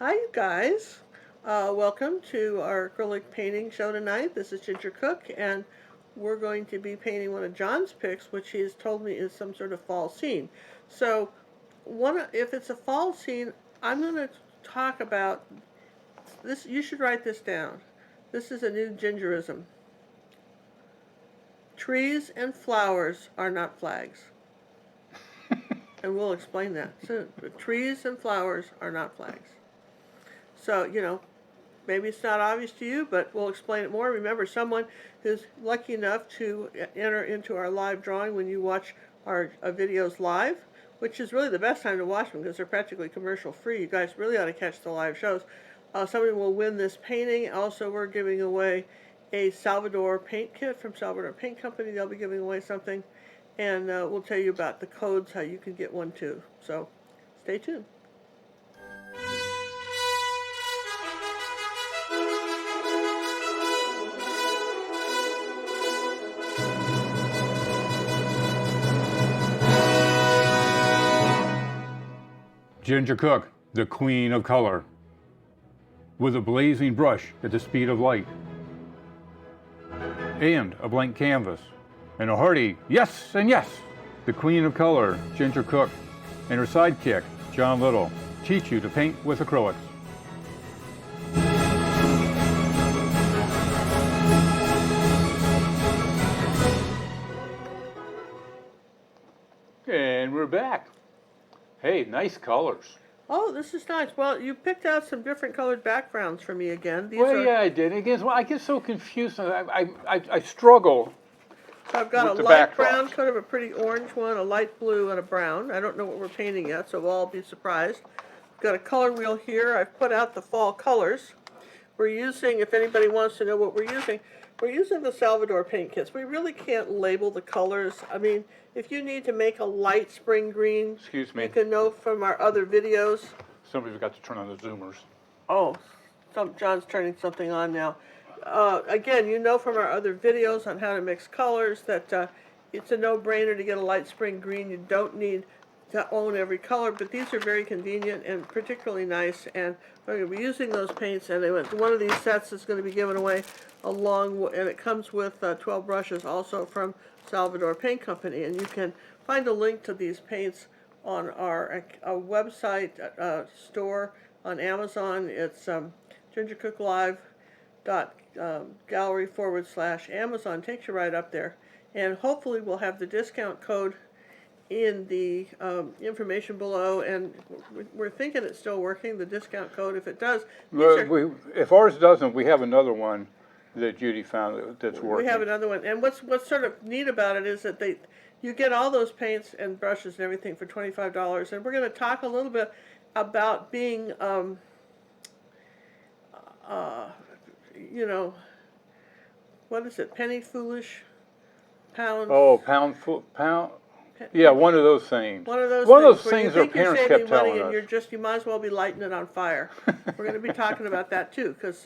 Hi, you guys. Welcome to our acrylic painting show tonight. This is Ginger Cook, and we're going to be painting one of John's picks, which he's told me is some sort of fall scene. So, if it's a fall scene, I'm going to talk about this. You should write this down. This is a new gingerism. Trees and flowers are not flags. And we'll explain that soon. But trees and flowers are not flags. So, maybe it's not obvious to you, but we'll explain it more. Remember, someone who's lucky enough to enter into our live drawing when you watch our videos live, which is really the best time to watch them because they're practically commercial free. You guys really ought to catch the live shows. Somebody will win this painting. Also, we're giving away a Salvador paint kit from Salvador Paint Company. They'll be giving away something, and we'll tell you about the codes, how you can get one too. So stay tuned. Ginger Cook, the queen of color, with a blazing brush at the speed of light, and a blank canvas, and a hearty yes and yes. The queen of color, Ginger Cook, and her sidekick, John Little, teach you to paint with acrylics. And we're back. Hey, nice colors. Oh, this is nice. Well, you picked out some different colored backgrounds for me again. Yeah, I did. Again, I get so confused. I struggle. So I've got a light brown, kind of a pretty orange one, a light blue, and a brown. I don't know what we're painting yet, so we'll all be surprised. I've got a color wheel here. I've put out the fall colors. We're using, if anybody wants to know what we're using the Salvador paint kits. We really can't label the colors. I mean, if you need to make a light spring green, Excuse me. You can know from our other videos. Somebody's got to turn on the zoomers. Oh, John's turning something on now. Again, you know from our other videos on how to mix colors that it's a no-brainer to get a light spring green. You don't need to own every color, but these are very convenient and particularly nice. And we're going to be using those paints. And one of these sets is going to be given away and it comes with 12 brushes also from Salvador Paint Company. And you can find a link to these paints on our website store on Amazon. It's gingercooklive.gallery/Amazon. Takes you right up there. And hopefully we'll have the discount code in the information below, and we're thinking it's still working, the discount code. If it does, if ours doesn't, we have another one that Judy found that's working. We have another one, and what's sort of neat about it is that you get all those paints and brushes and everything for $25, and we're going to talk a little bit about being, what is it, penny foolish, pound. Oh, pound. Yeah, one of those things. One of those things our parents kept telling us. You might as well be lighting it on fire. We're going to be talking about that too, because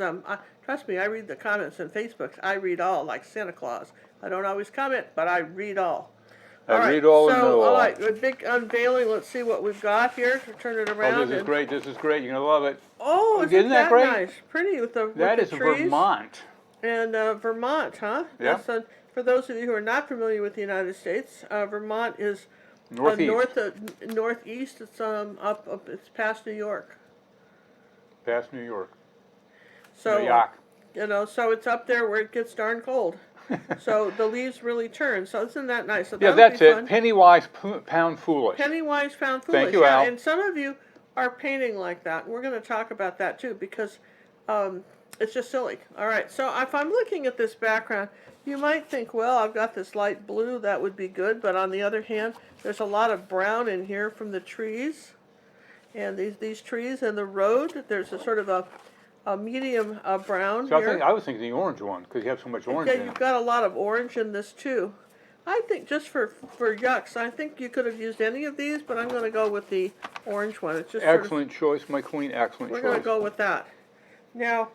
trust me, I read the comments on Facebook. I read all, like Santa Claus. I don't always comment, but I read all. I read all and know all. All right, a big unveiling. Let's see what we've got here. Turn it around. Oh, this is great. This is great. You're going to love it. Oh, isn't that great? Nice? Pretty with the That is trees. Vermont. And Vermont, huh? Yeah. For those of you who are not familiar with the United States, Vermont is northeast. Northeast. It's up. It's past New York. Past New York. So New York. So it's up there where it gets darn cold. So the leaves really turn. So isn't that nice? So yeah, that's it. Penny wise, pound foolish. Penny wise, pound foolish. Thank you, Al. And some of you are painting like that. We're going to talk about that too because it's just silly. All right. So if I'm looking at this background, you might think, well, I've got this light blue, that would be good. But on the other hand, there's a lot of brown in here from the trees. And these trees and the road, there's a sort of a medium brown So here. I was thinking the orange one, because you have so much orange in it. You've got a lot of orange in this too. I think just for yucks, I think you could have used any of these, but I'm going to go with the orange one. It's just excellent choice, my queen, excellent choice. We're going to go with that. Now,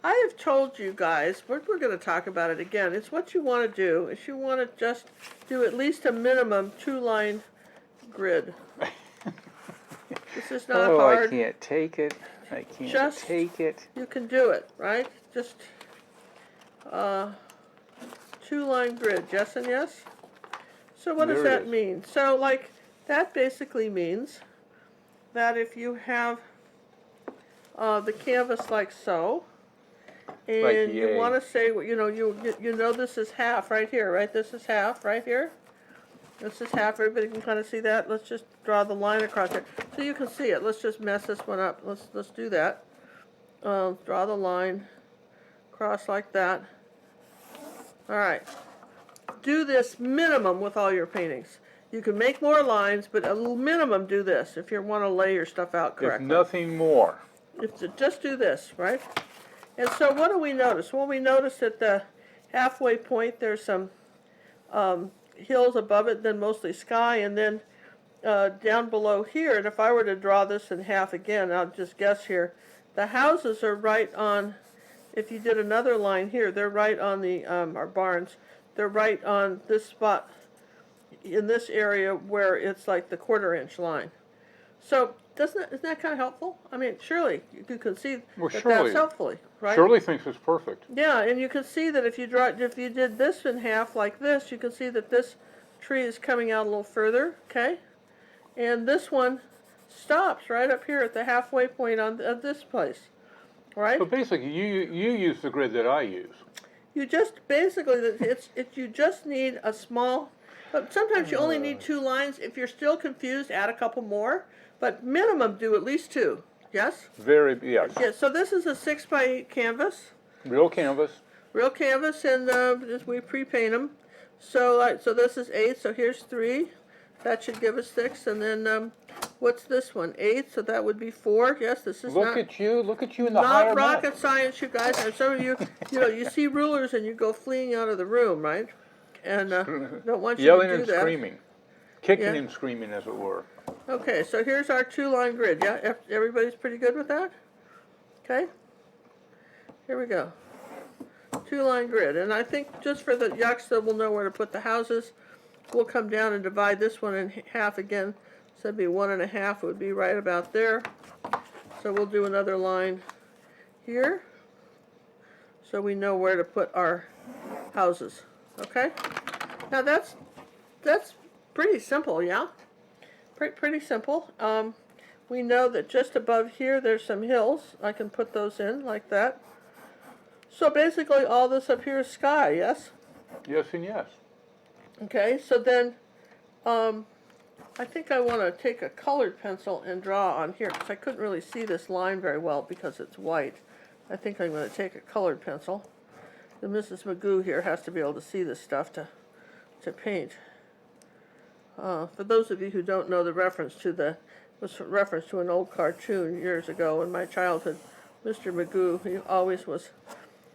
I have told you guys, we're going to talk about it again. It's what you want to do. Is you want to just do at least a minimum 2-line grid. This is not hard. I can't take it. I can't Just- take it. You can do it, right? Just 2-line grid, yes and yes? So what does There it that is. mean? So like, that basically means that if you have the canvas like so, and you yay. want to say, you know this is half right here, right? This is half right here. This is half. Everybody can kind of see that. Let's just draw the line across there so you can see it. Let's just mess this one up. Let's do that. Draw the line across like that. All right. Do this minimum with all your paintings. You can make more lines, but a little minimum do this if you want to lay your stuff out If correctly. nothing more. Just do this, right? And so what do we notice? Well, we notice at the halfway point there's some hills above it, then mostly sky, and then down below here, and if I were to draw this in half again, I'll just guess here, the houses are right on, if you did another line here, they're right on the, our barns, they're right on this spot in this area where it's like the 1/4-inch line. So isn't that kind of helpful? I mean, surely you can see Well, that surely. that's helpful, right? Shirley thinks it's perfect. Yeah, and you can see that if you did this in half like this, you can see that this tree is coming out a little further, okay? And this one stops right up here at the halfway point on this place, right? So basically, you use the grid that I use. You just basically you just need a small, but sometimes you only need 2 lines. If you're still confused, add a couple more, but minimum do at least 2. Yes? Yes. Yeah. So this is a 6x8 canvas. Real canvas. Real canvas, and we pre-paint them. So so this is 8. So here's 3. That should give us 6. And then what's this one? 8. So that would be 4. Yes, this is Look at you in the higher not rocket math. science, you guys. And some of you, you see rulers and you go fleeing out of the room, right? And don't want you Yelling to do and that. screaming. Kicking Yeah. and screaming, as it were. Okay, so here's our 2-line grid. Yeah, everybody's pretty good with that? Okay. Here we go. 2-line grid, and I think just for the yucks that we'll know where to put the houses, we'll come down and divide this one in half again. So that'd be 1 1/2 would be right about there. So we'll do another line here, so we know where to put our houses. Okay. Now that's pretty simple, yeah. Pretty simple. We know that just above here there's some hills. I can put those in like that. So basically all this up here is sky, yes? Yes and yes. Okay, so then I think I want to take a colored pencil and draw on here because I couldn't really see this line very well because it's white. I think I'm going to take a colored pencil. And Mrs. Magoo here has to be able to see this stuff to paint. For those of you who don't know, the reference to was a reference to an old cartoon years ago in my childhood. Mr. Magoo, he always was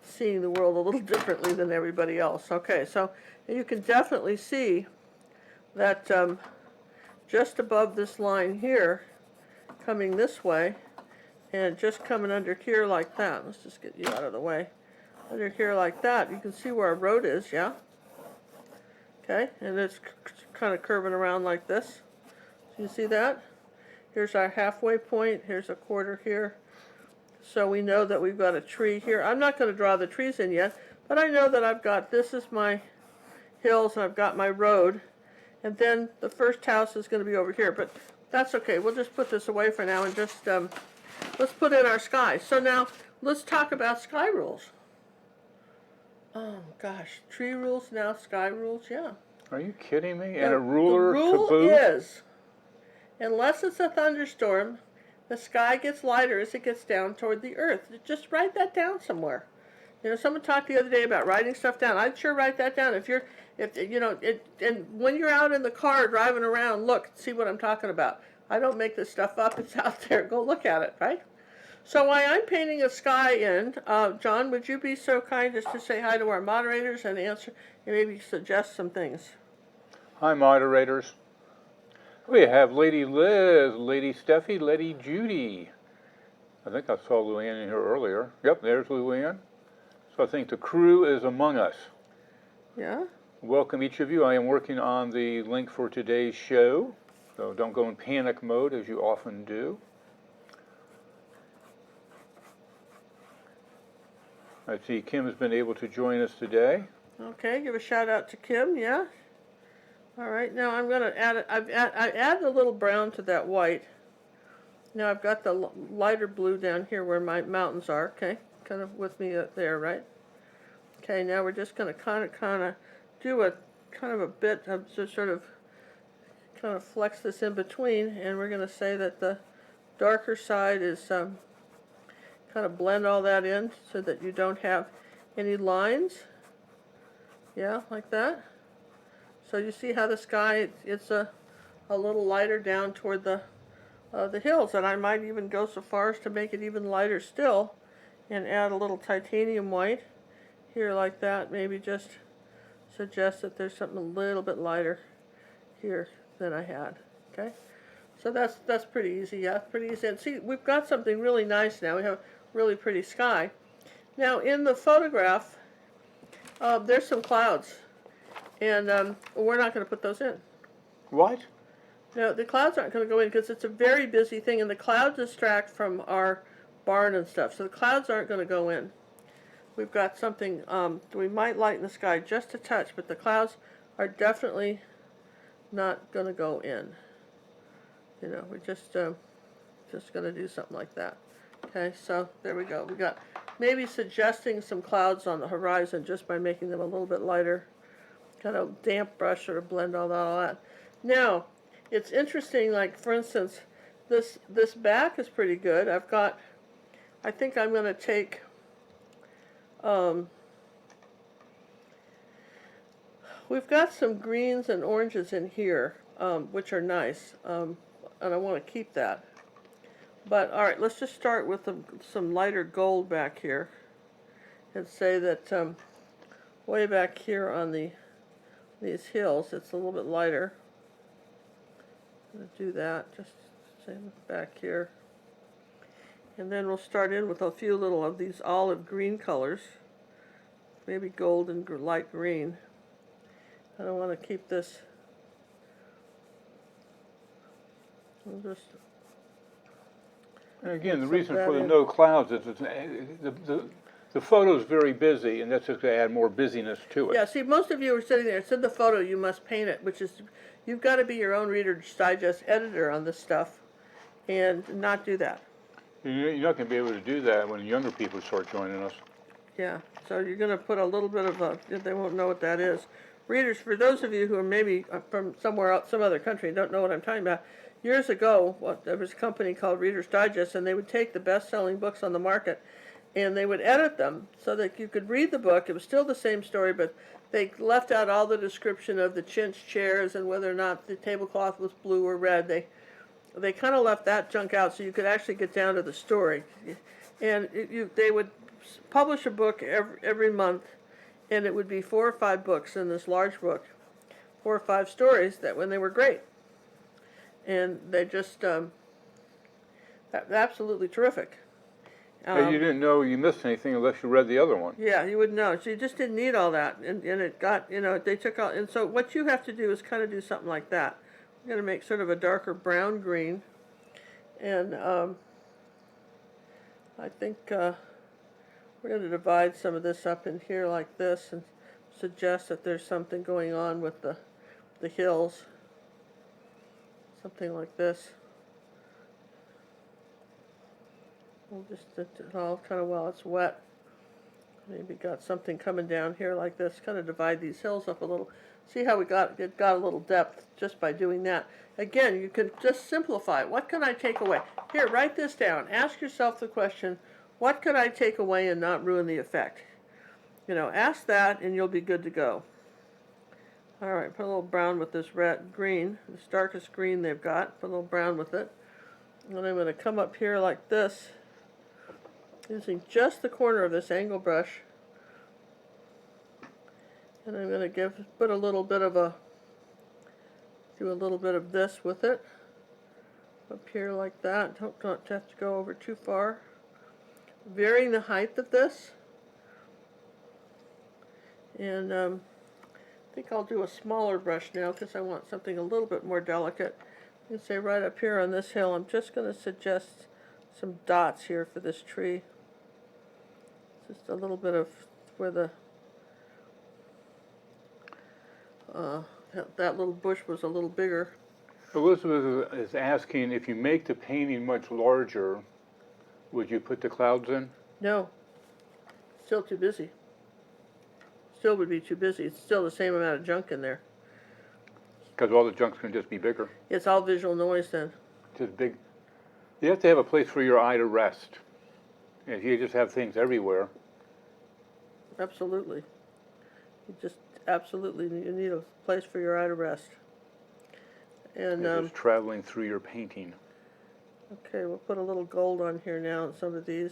seeing the world a little differently than everybody else. Okay, so you can definitely see that just above this line here, coming this way, and just coming under here like that. Let's just get you out of the way. Under here like that, you can see where our road is, yeah? Okay, and it's kind of curving around like this. So you see that? Here's our halfway point. Here's a 1/4 here. So we know that we've got a tree here. I'm not going to draw the trees in yet, but I know that I've got, this is my hills, and I've got my road. And then the first house is going to be over here, but that's okay. We'll just put this away for now and just, let's put in our sky. So now, let's talk about sky rules. Oh gosh, tree rules now, sky rules, yeah. Are you kidding me? And a ruler the to rule boot? is, unless it's a thunderstorm, the sky gets lighter as it gets down toward the earth. Just write that down somewhere. You know, someone talked the other day about writing stuff down. I'd sure write that down. And when you're out in the car driving around, look, see what I'm talking about. I don't make this stuff up. It's out there. Go look at it, right? So while I'm painting a sky in, John, would you be so kind as to say hi to our moderators and answer, and maybe suggest some things? Hi, moderators. We have Lady Liz, Lady Steffi, Lady Judy. I think I saw Luann in here earlier. Yep, there's Luann. So I think the crew is among us. Yeah? Welcome each of you. I am working on the link for today's show, so don't go in panic mode as you often do. I see Kim has been able to join us today. Okay, give a shout out to Kim, yeah. All right, now I'm going to add, I add a little brown to that white. Now I've got the lighter blue down here where my mountains are, okay? Kind of with me there, right? Okay, now we're just going to kind of do a kind of a bit of just sort of kind of flex this in between, and we're going to say that the darker side is kind of blend all that in so that you don't have any lines. Yeah, like that. So you see how the sky, it's a little lighter down toward the hills, and I might even go so far as to make it even lighter still and add a little titanium white here like that. Maybe just suggest that there's something a little bit lighter here than I had. Okay, so that's pretty easy. Yeah, pretty easy. And see, we've got something really nice now. We have a really pretty sky. Now in the photograph, there's some clouds, and we're not going to put those in. What? No, the clouds aren't going to go in because it's a very busy thing, and the clouds distract from our barn and stuff. So the clouds aren't going to go in. We've got something, we might lighten the sky just a touch, but the clouds are definitely not going to go in. You know, we're just going to do something like that. Okay, so there we go. We got maybe suggesting some clouds on the horizon just by making them a little bit lighter. Kind of damp brush sort of blend all that. Now, it's interesting, like for instance, this back is pretty good. I think I'm going to take, we've got some greens and oranges in here, which are nice, and I want to keep that. But all right, let's just start with some lighter gold back here, and say that way back here on these hills, it's a little bit lighter. I'm going to do that, just same back here. And then we'll start in with a few little of these olive green colors, maybe gold and light green. I don't want to keep this. We'll just. And again, the reason for the no clouds is the photo's very busy, and that's just going to add more busyness to it. Yeah, see, most of you are sitting there. It's in the photo. You must paint it, which is, you've got to be your own Reader's Digest editor on this stuff, and not do that. You're not going to be able to do that when younger people start joining us. Yeah, so you're going to put a little bit of they won't know what that is. Readers, for those of you who are maybe from somewhere else, some other country, don't know what I'm talking about, years ago, there was a company called Reader's Digest, and they would take the best-selling books on the market, and they would edit them so that you could read the book. It was still the same story, but they left out all the description of the chintz chairs and whether or not the tablecloth was blue or red. They kind of left that junk out so you could actually get down to the story. And they would publish a book every month, and it would be 4 or 5 books in this large book, 4 or 5 stories that when they were great. And they just, absolutely terrific. You didn't know you missed anything unless you read the other one. Yeah, you would know. So you just didn't need all that. And it got, they took out, and so what you have to do is kind of do something like that. I'm going to make sort of a darker brown green. And I think we're going to divide some of this up in here like this and suggest that there's something going on with the hills. Something like this. We'll just all kind of while it's wet. Maybe got something coming down here like this. Kind of divide these hills up a little. See how it got a little depth just by doing that. Again, you can just simplify. What can I take away? Here, write this down. Ask yourself the question, what could I take away and not ruin the effect? Ask that and you'll be good to go. All right, put a little brown with this green, this darkest green they've got. Put a little brown with it. And I'm going to come up here like this, using just the corner of this angle brush. And I'm going to put a little bit of do a little bit of this with it. Up here like that. Don't have to go over too far. Varying the height of this. And I think I'll do a smaller brush now because I want something a little bit more delicate. You can say right up here on this hill, I'm just going to suggest some dots here for this tree. Just a little bit of where the that little bush was a little bigger. Elizabeth is asking, if you make the painting much larger, would you put the clouds in? No, still too busy. Still would be too busy. It's still the same amount of junk in there. Because all the junk's going to just be bigger. It's all visual noise then. Just big. You have to have a place for your eye to rest. If you just have things everywhere. Absolutely. You just absolutely you need a place for your eye to rest. And It's just traveling through your painting. okay, we'll put a little gold on here now on some of these.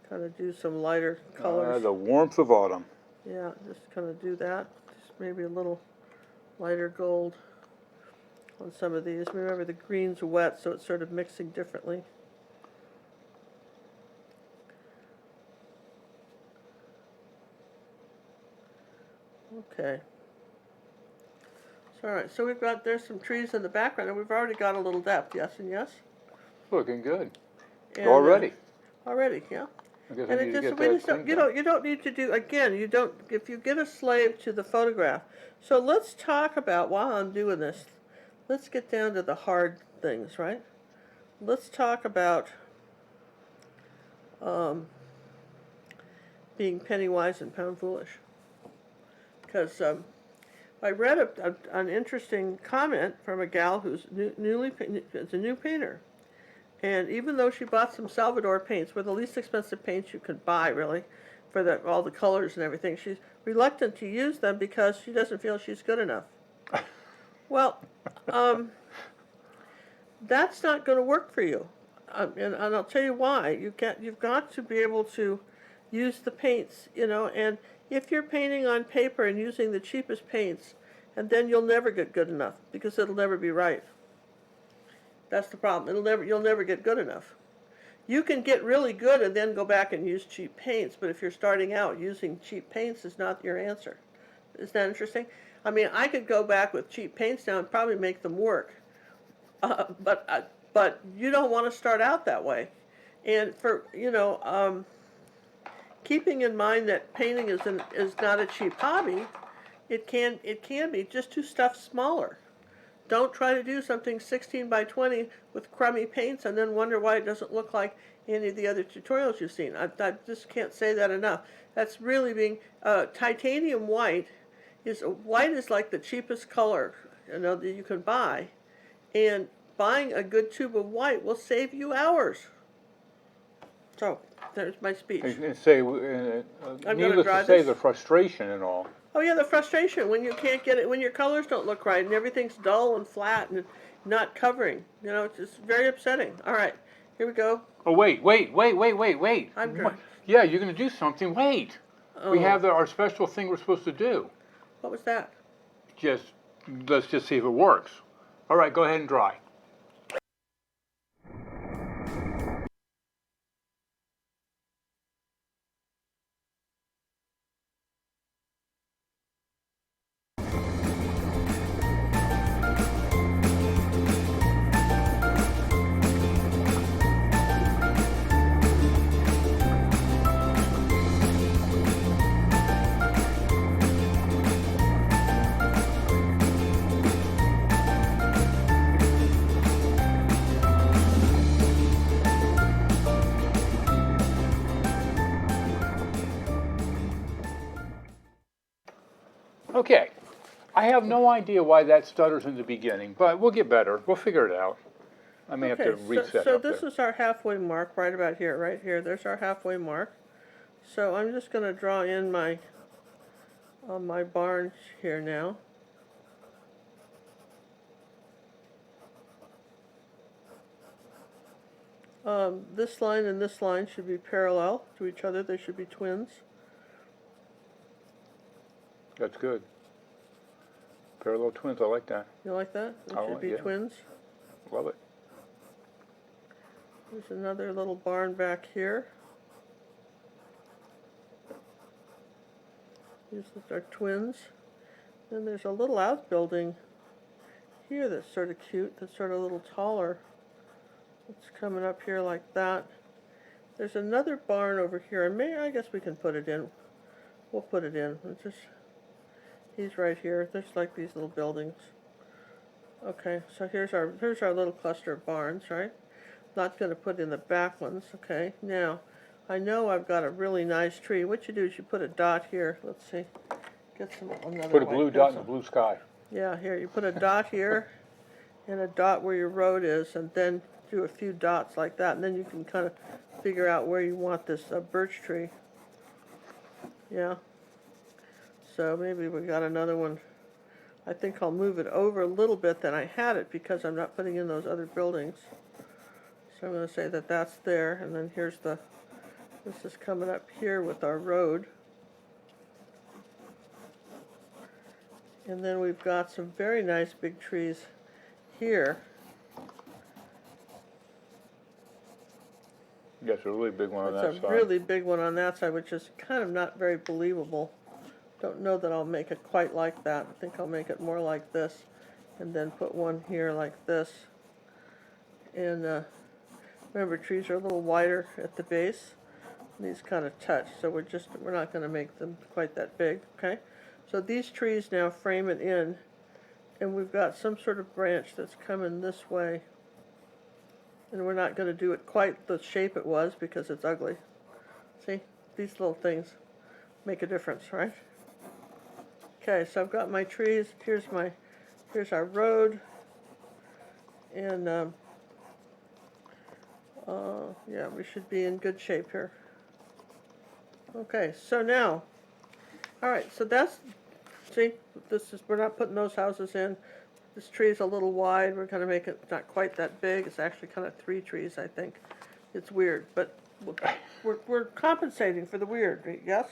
Kind of do some lighter colors. The warmth of autumn. Yeah, just kind of do that. Just maybe a little lighter gold on some of these. Remember, the green's wet, so it's sort of mixing differently. Okay. So, all right, so there's some trees in the background, and we've already got a little depth, yes and yes? Looking good. And, Already. Already, yeah. I guess And I it need to just, get we that just don't, cleaned up. you don't need to do, again, if you get a slave to the photograph. So let's talk about, while I'm doing this, let's get down to the hard things, right? Let's talk about being penny wise and pound foolish. Because I read an interesting comment from a gal who's is a new painter. And even though she bought some Salvador paints, were the least expensive paints you could buy, really, for all the colors and everything, she's reluctant to use them because she doesn't feel she's good enough. Well, that's not going to work for you, and I'll tell you why. You've got to be able to use the paints, and if you're painting on paper and using the cheapest paints, and then you'll never get good enough because it'll never be right. That's the problem. You'll never get good enough. You can get really good and then go back and use cheap paints, but if you're starting out, using cheap paints is not your answer. Isn't that interesting? I mean, I could go back with cheap paints now and probably make them work, but you don't want to start out that way. And for keeping in mind that painting is not a cheap hobby, it can be just do stuff smaller. Don't try to do something 16 by 20 with crummy paints and then wonder why it doesn't look like any of the other tutorials you've seen. I just can't say that enough. That's really being titanium white is like the cheapest color that you can buy, and buying a good tube of white will save you hours. So there's my speech. And say, needless to say, the frustration and all. Oh yeah, the frustration when you can't get it, when your colors don't look right and everything's dull and flat and not covering. It's just very upsetting. All right, here we go. Oh, wait. I'm drunk. Yeah, you're going to do something. Wait. Oh. We have our special thing we're supposed to do. What was that? Let's just see if it works. All right, go ahead and dry. Okay, I have no idea why that stutters in the beginning, but we'll get better. We'll figure it out. I may have to reset so up this there. is our halfway mark right about here, right here. There's our halfway mark. So I'm just going to draw in my barn here now. This line and this line should be parallel to each other. They should be twins. That's good. Parallel twins, I like that. You like that? They I should like- be yeah. twins. Love it. There's another little barn back here. These are twins. Then there's a little outbuilding here that's sort of cute, that's sort of a little taller. It's coming up here like that. There's another barn over here, and maybe, I guess we can put it in. We'll put it in. It's just, he's right here. There's like these little buildings. Okay, so here's our little cluster of barns, right? Not going to put in the back ones. Okay, now I know I've got a really nice tree. What you do is you put a dot here. Let's see. Get some another. Put a white blue dot in pencil. the blue sky. Yeah, here you put a dot here, and a dot where your road is, and then do a few dots like that, and then you can kind of figure out where you want this birch tree. Yeah. So maybe we got another one. I think I'll move it over a little bit than I had it because I'm not putting in those other buildings. So I'm going to say that that's there, and then here's this is coming up here with our road. And then we've got some very nice big trees here. Yes, a really big one on that That's side. a really big one on that side, which is kind of not very believable. Don't know that I'll make it quite like that. I think I'll make it more like this, and then put one here like this. And remember, trees are a little wider at the base. These kind of touch, so we're not going to make them quite that big. Okay, so these trees now frame it in, and we've got some sort of branch that's coming this way. And we're not going to do it quite the shape it was because it's ugly. See, these little things make a difference, right? Okay, so I've got my trees. Here's our road, and yeah, we should be in good shape here. Okay, so now, all right, so see, we're not putting those houses in. This tree is a little wide. We're going to make it not quite that big. It's actually kind of 3 trees, I think. It's weird, but we're compensating for the weird, yes?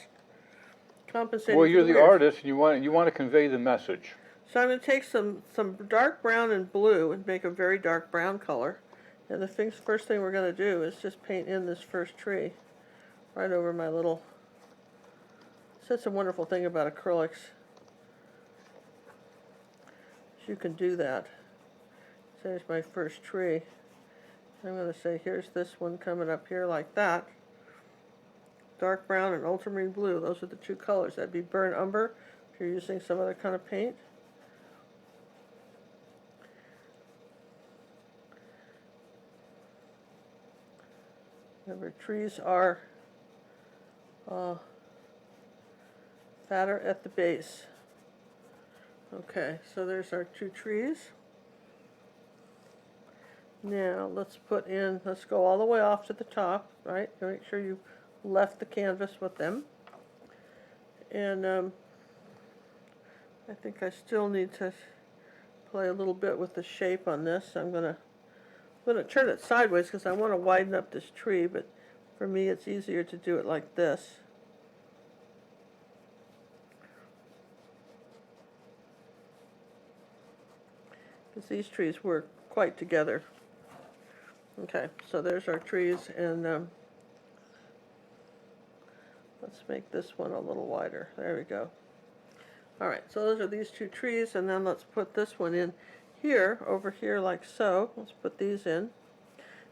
Compensating. Well, for you're the the weird. artist, and you want to convey the message. So I'm going to take some dark brown and blue and make a very dark brown color. And the first thing we're going to do is just paint in this first tree right over my little. That's a wonderful thing about acrylics. You can do that. So there's my first tree. I'm going to say here's this one coming up here like that. Dark brown and ultramarine blue. Those are the 2 colors. That'd be burnt umber if you're using some other kind of paint. Remember, trees are fatter at the base. Okay, so there's our 2 trees. Now let's go all the way off to the top, right? Make sure you left the canvas with them. And I think I still need to play a little bit with the shape on this. I'm gonna turn it sideways because I want to widen up this tree, but for me it's easier to do it like this. Because these trees work quite together. Okay, so there's our trees, and let's make this one a little wider. There we go. All right, so those are these 2 trees, and then let's put this one in here, over here like so. Let's put these in.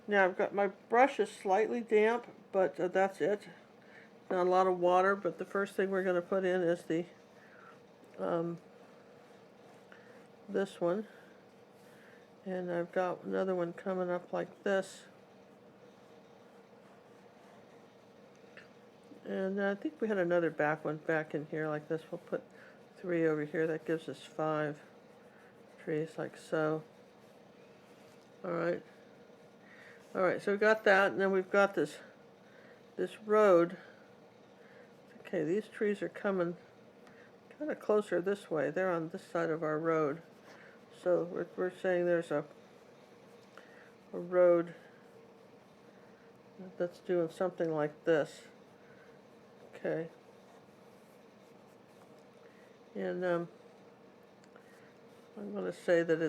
Now I've got my brush is slightly damp, but that's it. Not a lot of water, but the first thing we're going to put in is the this one. And I've got another one coming up like this. And I think we had another back one back in here like this. We'll put 3 over here. That gives us 5 trees like so. Alright. Alright, so we've got that, and then we've got this road. Okay, these trees are coming kind of closer this way. They're on this side of our road. So we're saying there's a road that's doing something like this. Okay. And I'm going to say that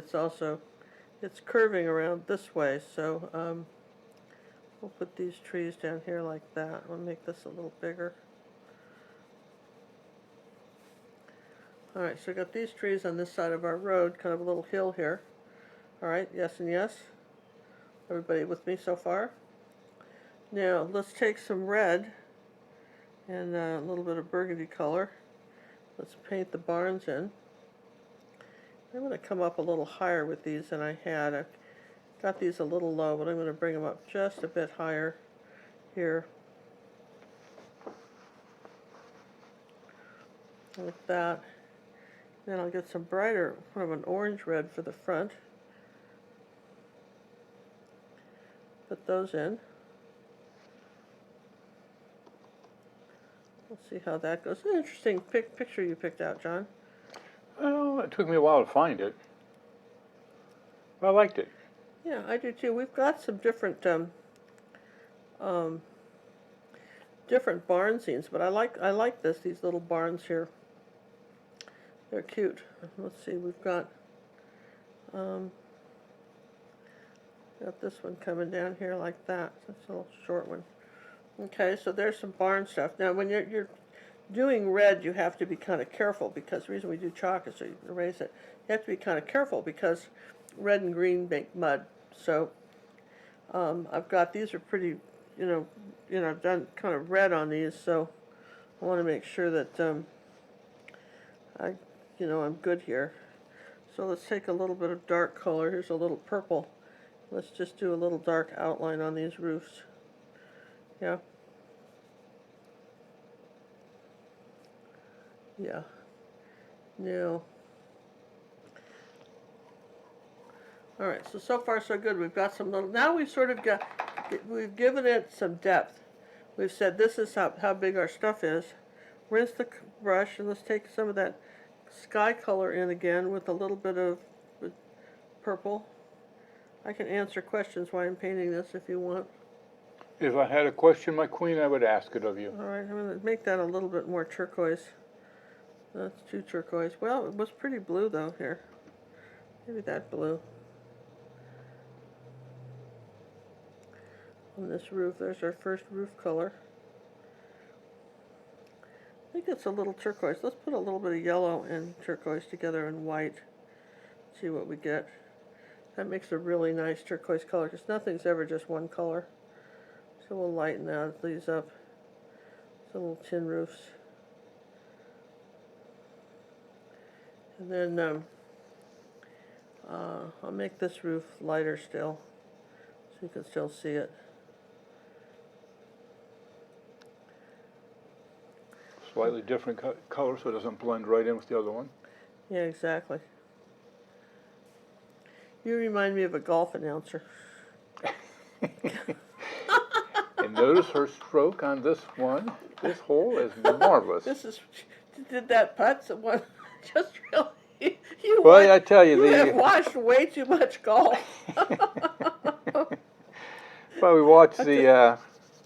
it's curving around this way. So we'll put these trees down here like that. We'll make this a little bigger. Alright, so I got these trees on this side of our road, kind of a little hill here. Alright, yes and yes. Everybody with me so far? Now let's take some red and a little bit of burgundy color. Let's paint the barns in. I'm going to come up a little higher with these than I had. I've got these a little low, but I'm going to bring them up just a bit higher here. Like that. Then I'll get some brighter, kind of an orange red for the front. Put those in. Let's see how that goes. An interesting picture you picked out, John. Well, it took me a while to find it. But I liked it. Yeah, I do too. We've got some different different barn scenes, but I like these little barns here. They're cute. Let's see, we've got this one coming down here like that. That's a little short one. Okay, so there's some barn stuff. Now, when you're doing red, you have to be kind of careful, because the reason we do chalk is so you can erase it. You have to be kind of careful because red and green make mud. So I've got, these are pretty, I've done kind of red on these, so I want to make sure that I'm good here. So let's take a little bit of dark color. Here's a little purple. Let's just do a little dark outline on these roofs. Yeah. Yeah. Now. All right, so far so good. We've got some little, now we've sort of we've given it some depth. We've said this is how big our stuff is. Rinse the brush, and let's take some of that sky color in again with a little bit of purple. I can answer questions while I'm painting this if you want. If I had a question, my queen, I would ask it of you. All right, I'm going to make that a little bit more turquoise. That's too turquoise. Well, it was pretty blue though here. Maybe that blue. On this roof, there's our first roof color. I think it's a little turquoise. Let's put a little bit of yellow and turquoise together and white. See what we get. That makes a really nice turquoise color, because nothing's ever just one color. So we'll lighten these up. Some little tin roofs. And then I'll make this roof lighter still, so you can still see it. Slightly different color so it doesn't blend right in with the other one. Yeah, exactly. You remind me of a golf announcer. And notice her stroke on this one. This hole is marvelous. Did that putt? Someone just really. Well, I tell you, you have watched way too much golf. Well, we watched the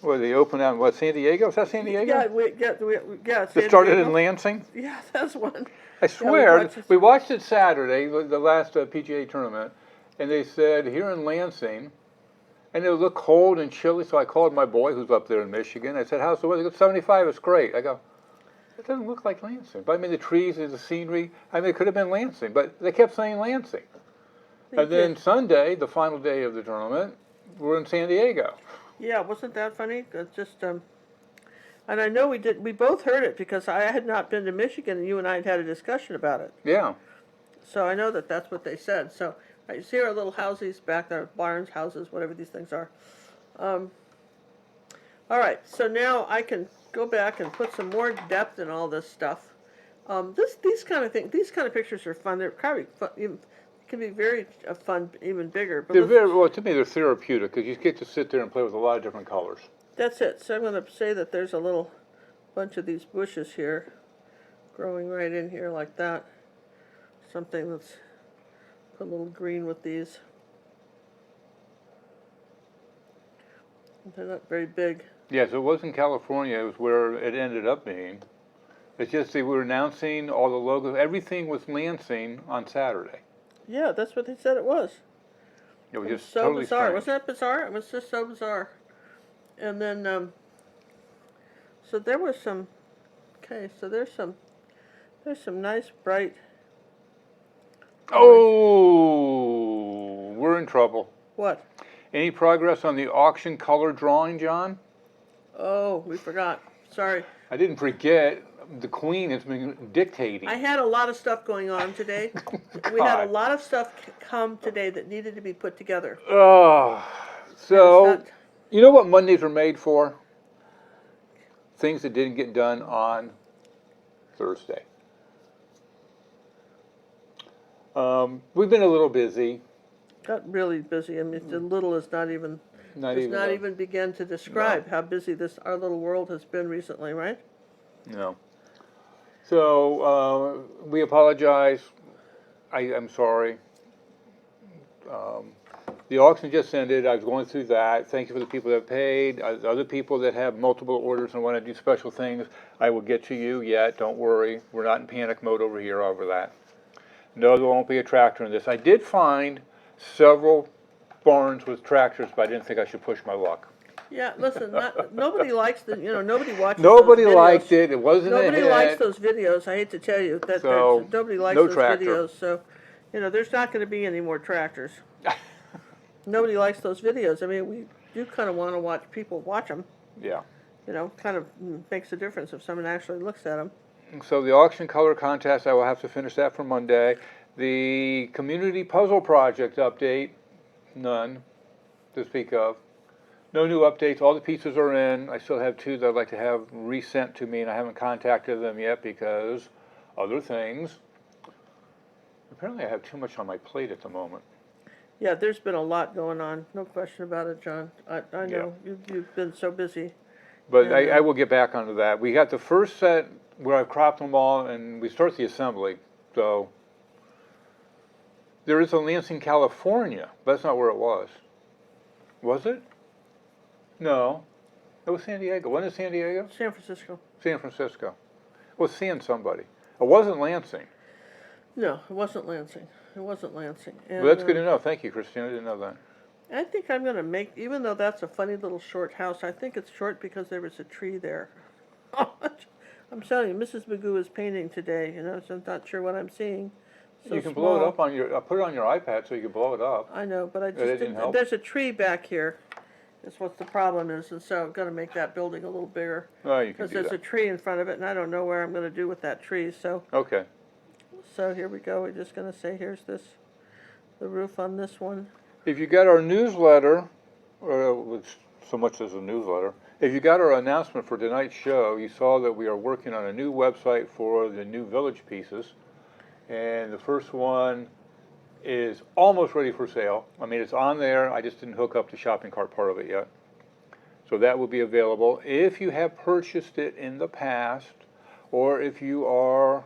open out in San Diego? Is that San Diego? Yeah, It started in Lansing? Yeah, that's one. I swear, we watched it Saturday, the last PGA tournament, and they said here in Lansing, and it looked cold and chilly, so I called my boy who's up there in Michigan. I said, how's the weather? He goes, 75, it's great. I go, it doesn't look like Lansing. But I mean, the trees and the scenery, I mean, it could have been Lansing, but they kept saying Lansing. And then Sunday, the final day of the tournament, we're in San Diego. Yeah, wasn't that funny? It's just, and I know we both heard it because I had not been to Michigan, and you and I had had a discussion about it. Yeah. So I know that that's what they said. So you see our little houses back there, barns, houses, whatever these things are. All right, so now I can go back and put some more depth in all this stuff. These kind of things, these kind of pictures are fun. They're probably fun, can be very fun, even bigger. But To me, they're therapeutic because you get to sit there and play with a lot of different colors. That's it. So I'm going to say that there's a little bunch of these bushes here growing right in here like that. Something that's put a little green with these. They're not very big. Yes, it was in California. It was where it ended up being. It's just they were announcing all the logos. Everything was Lansing on Saturday. Yeah, that's what they said it was. It was just so totally bizarre. strange. Wasn't that bizarre? It was just so bizarre. And then, so there was some. Okay, so there's some nice bright. Oh, we're in trouble. What? Any progress on the auction color drawing, John? Oh, we forgot. Sorry. I didn't forget. The Queen has been dictating. I had a lot of stuff going on today. We had a lot of stuff come today that needed to be put together. Oh, so not- you know what Mondays are made for? Things that didn't get done on Thursday. We've been a little busy. Got really busy. I mean, the little is not even Not does even not a- even begin to describe how busy our little world has been recently, right? No. So we apologize. I'm sorry. The auction just ended. I was going through that. Thank you for the people that paid. Other people that have multiple orders and want to do special things, I will get to you yet. Don't worry. We're not in panic mode over here over that. No, there won't be a tractor in this. I did find several barns with tractors, but I didn't think I should push my luck. Yeah, listen, nobody likes nobody watches Nobody those videos. liked it. It wasn't Nobody a hit. likes those videos. I hate to tell you that So, nobody likes no those tractor. videos. So, there's not going to be any more tractors. Nobody likes those videos. I mean, we do kind of want to watch people watch them. Yeah. Kind of makes a difference if someone actually looks at them. So the auction color contest, I will have to finish that for Monday. The community puzzle project update, none to speak of. No new updates. All the pieces are in. I still have 2 that I'd like to have resent to me, and I haven't contacted them yet because other things. Apparently I have too much on my plate at the moment. Yeah, there's been a lot going on. No question about it, John. I know you've been so busy. But And, I will get back onto that. We got the first set where I've cropped them all, and we start the assembly. So there is a Lansing, California, but that's not where it was. Was it? No. It was San Diego. Wasn't it San Diego? San Francisco. San Francisco. It was seeing somebody. It wasn't Lansing. No, it wasn't Lansing. It wasn't Lansing. And, Well, that's good to know. Thank you, Christina. I didn't know that. I think I'm going to make, even though that's a funny little short house, I think it's short because there was a tree there. I'm telling you, Mrs. Magoo is painting today, so I'm not sure what I'm seeing. So You can blow it small. up on your, put it on your iPad so you can blow it up. I know, but I That just didn't help? there's a tree back here. That's what the problem is, and so I'm going to make that building a little bigger. Oh, you can Because do there's a that. tree in front of it, and I don't know where I'm going to do with that tree, so. Okay. So here we go. We're just going to say, here's the roof on this one. If you got our newsletter, or which so much as a newsletter, if you got our announcement for tonight's show, you saw that we are working on a new website for the new village pieces. And the first one is almost ready for sale. I mean, it's on there. I just didn't hook up the shopping cart part of it yet. So that will be available. If you have purchased it in the past, or if you are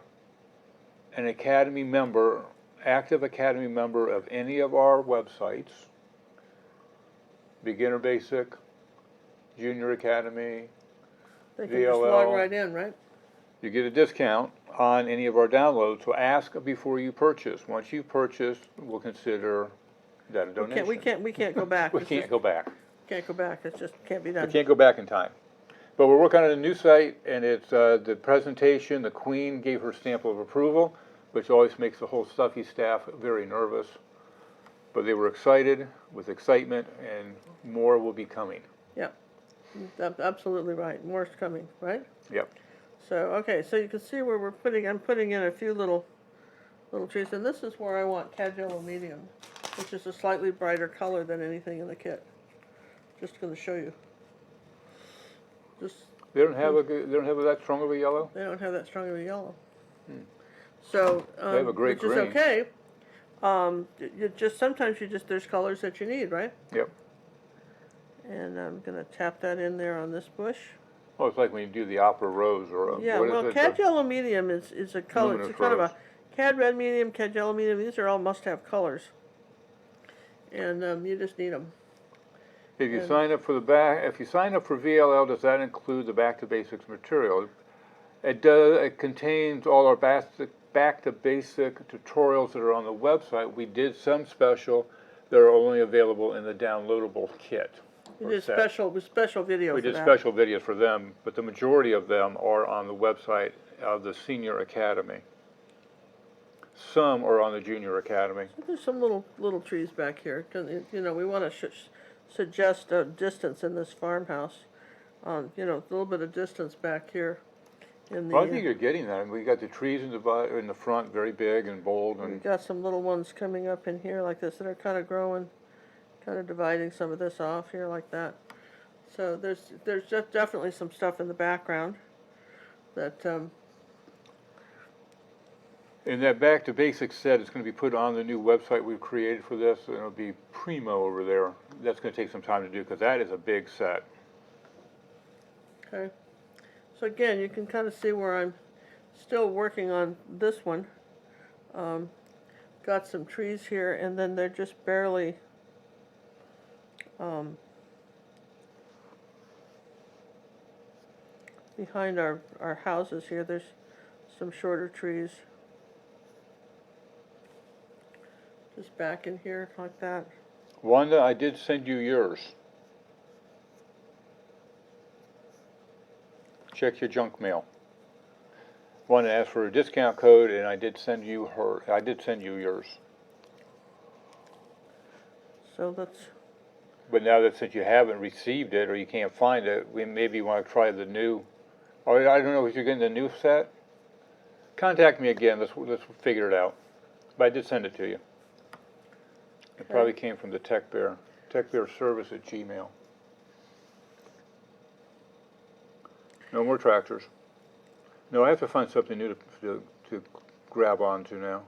an Academy member, active Academy member of any of our websites, Beginner Basic, Junior Academy, They can just log VLL. right in, right? you get a discount on any of our downloads. So ask before you purchase. Once you've purchased, we'll consider that a donation. We can't go back. We can't go back. Can't go back. It just can't be We done. can't go back in time. But we're working on a new site, and it's the presentation. The Queen gave her stamp of approval, which always makes the whole Stuffy staff very nervous. But they were excited with excitement, and more will be coming. Yep. Absolutely right. More's coming, right? Yep. So, okay, so you can see where I'm putting in a few little trees, and this is where I want cad yellow medium, which is a slightly brighter color than anything in the kit. Just going to show you. They don't have that strong of a yellow? They don't have that strong of a yellow. So, They have a great which green. is okay. Sometimes there's colors that you need, right? Yep. And I'm going to tap that in there on this bush. Well, it's like when you do the opera rose or Yeah, what is well, it? cad yellow medium is a color. It's Luminous kind of rose. a cad red medium, cad yellow medium. These are all must-have colors, and you just need them. If you sign up for if you sign up for VLL, does that include the Back to Basics material? It does. It contains all our back to basic tutorials that are on the website. We did some special that are only available in the downloadable kit. We did special video We for did that. special videos for them, but the majority of them are on the website of the Senior Academy. Some are on the Junior Academy. There's some little trees back here because we want to suggest a distance in this farmhouse. You know, a little bit of distance back here in the. Well, I think you're getting that. We got the trees in the front, very big and bold, We and got some little ones coming up in here like this that are kind of growing, kind of dividing some of this off here like that. So there's just definitely some stuff in the background that in that back to basics set is going to be put on the new website we've created for this, and it'll be primo over there. That's going to take some time to do because that is a big set. okay. So again, you can kind of see where I'm still working on this one. Got some trees here, and then they're just barely behind our houses here. There's some shorter trees just back in here like that. Wanda, I did send you yours. Check your junk mail. Wanda asked for a discount code, and I did send you yours. So that's But now that since you haven't received it or you can't find it, we maybe want to try the new. Or I don't know if you're getting the new set. Contact me again. Let's figure it out. But I did send it to you. It probably came from the Tech Bear service at Gmail. No more tractors. No, I have to find something new to grab onto now.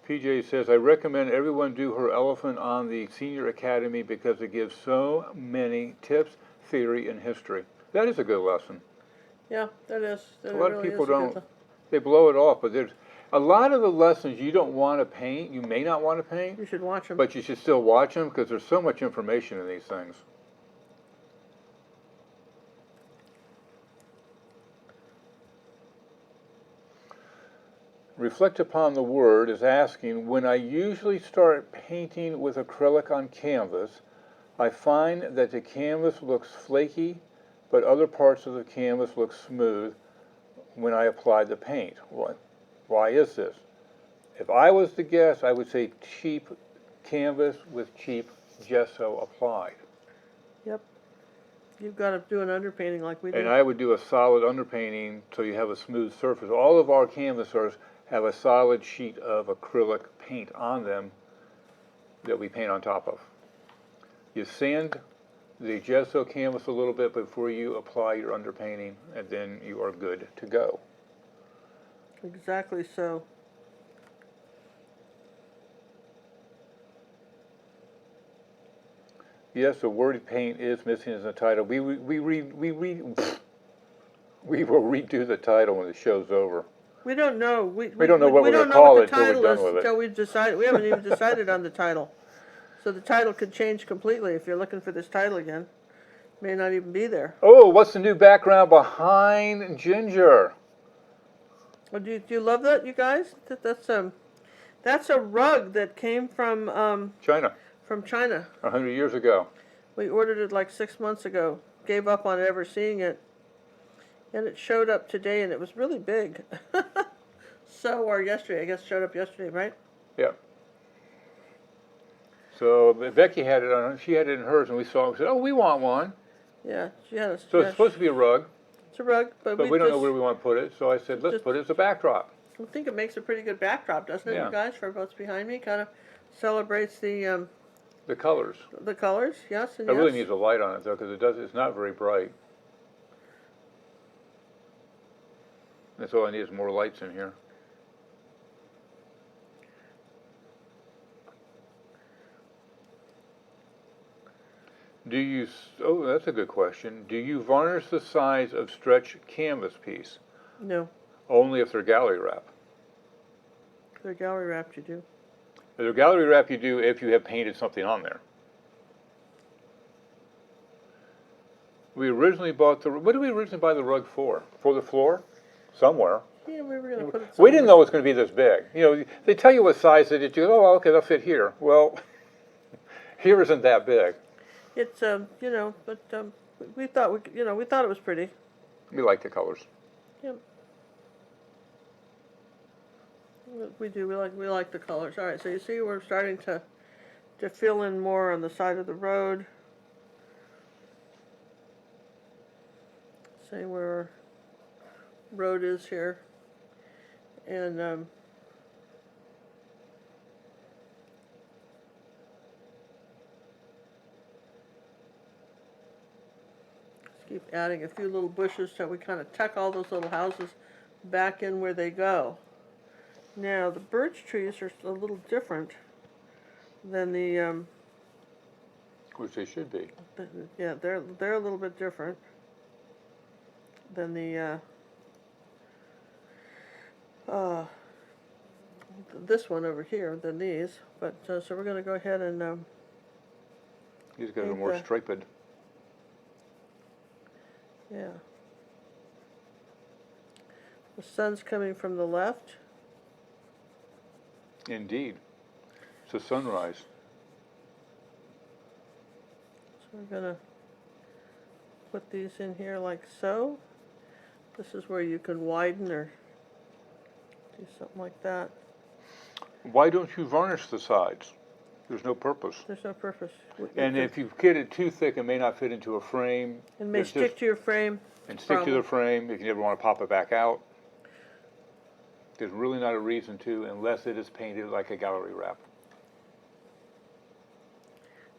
PJ says, I recommend everyone do her elephant on the Senior Academy because it gives so many tips, theory, and history. That is a good lesson. yeah, that is. A lot of people don't, they blow it off, but there's a lot of the lessons you don't want to paint, you may not want to paint, You should watch them. but you should still watch them because there's so much information in these things. Reflect upon the word is asking, when I usually start painting with acrylic on canvas, I find that the canvas looks flaky, but other parts of the canvas look smooth when I apply the paint. Why is this? If I was to guess, I would say cheap canvas with cheap gesso applied. Yep. You've got to do an underpainting like we do. And I would do a solid underpainting so you have a smooth surface. All of our canvassers have a solid sheet of acrylic paint on them that we paint on top of. You sand the gesso canvas a little bit before you apply your underpainting, and then you are good to go. Exactly so. Yes, the word paint is missing as a title. We will redo the title when the show's over. We don't know. We don't know what we're going to call it until we're done with it. Until we've decided. We haven't even decided on the title. So the title could change completely if you're looking for this title again. May not even be there. Oh, what's the new background behind Ginger? Well, do you love that, you guys? That's a rug that came from China. From China. 100 years ago. We ordered it like 6 months ago. Gave up on ever seeing it. And it showed up today, and it was really big. Or yesterday. I guess showed up yesterday, right? Yeah. So Becky had it on. She had it in hers, and we saw it. We said, "Oh, we want one." Yeah, she had a. So it's supposed to be a rug, It's a rug, but we don't know where we want to put it. So I said, "Let's put it as a backdrop." I think it makes a pretty good backdrop, doesn't it, Yeah. you guys? For what's behind me, kind of celebrates the colors. The colors, yes, and It yes. really needs a light on it though, because it's not very bright. That's all I need is more lights in here. Oh, that's a good question. Do you varnish the sides of stretch canvas piece? No, Only if they're gallery wrap. they're gallery wrapped. You do. If they're gallery wrap, you do if you have painted something on there. We originally bought what did we originally buy the rug for? For the floor? Somewhere. Yeah, we were gonna put it. We didn't know it was going to be this big. You know, they tell you what size it is. You go, oh, okay, they'll fit here. Well, here isn't that big. It's but we thought we thought it was pretty. We like the colors. Yep. We do. We like the colors. All right. So you see, we're starting to fill in more on the side of the road. See where road is here, and let's keep adding a few little bushes so we kind of tuck all those little houses back in where they go. Now the birch trees are a little different than the Which they should be. yeah, they're a little bit different than the this one over here than these. But so we're going to go ahead and He's got a paint more the- striped. yeah. The sun's coming from the left. Indeed. It's a sunrise. So we're going to put these in here like so. This is where you can widen or do something like that. Why don't you varnish the sides? There's no purpose. There's no purpose. And if you get it too thick, it may not fit into a frame. It may It's stick just- to your frame. and stick to problem. the frame if you never want to pop it back out. There's really not a reason to unless it is painted like a gallery wrap.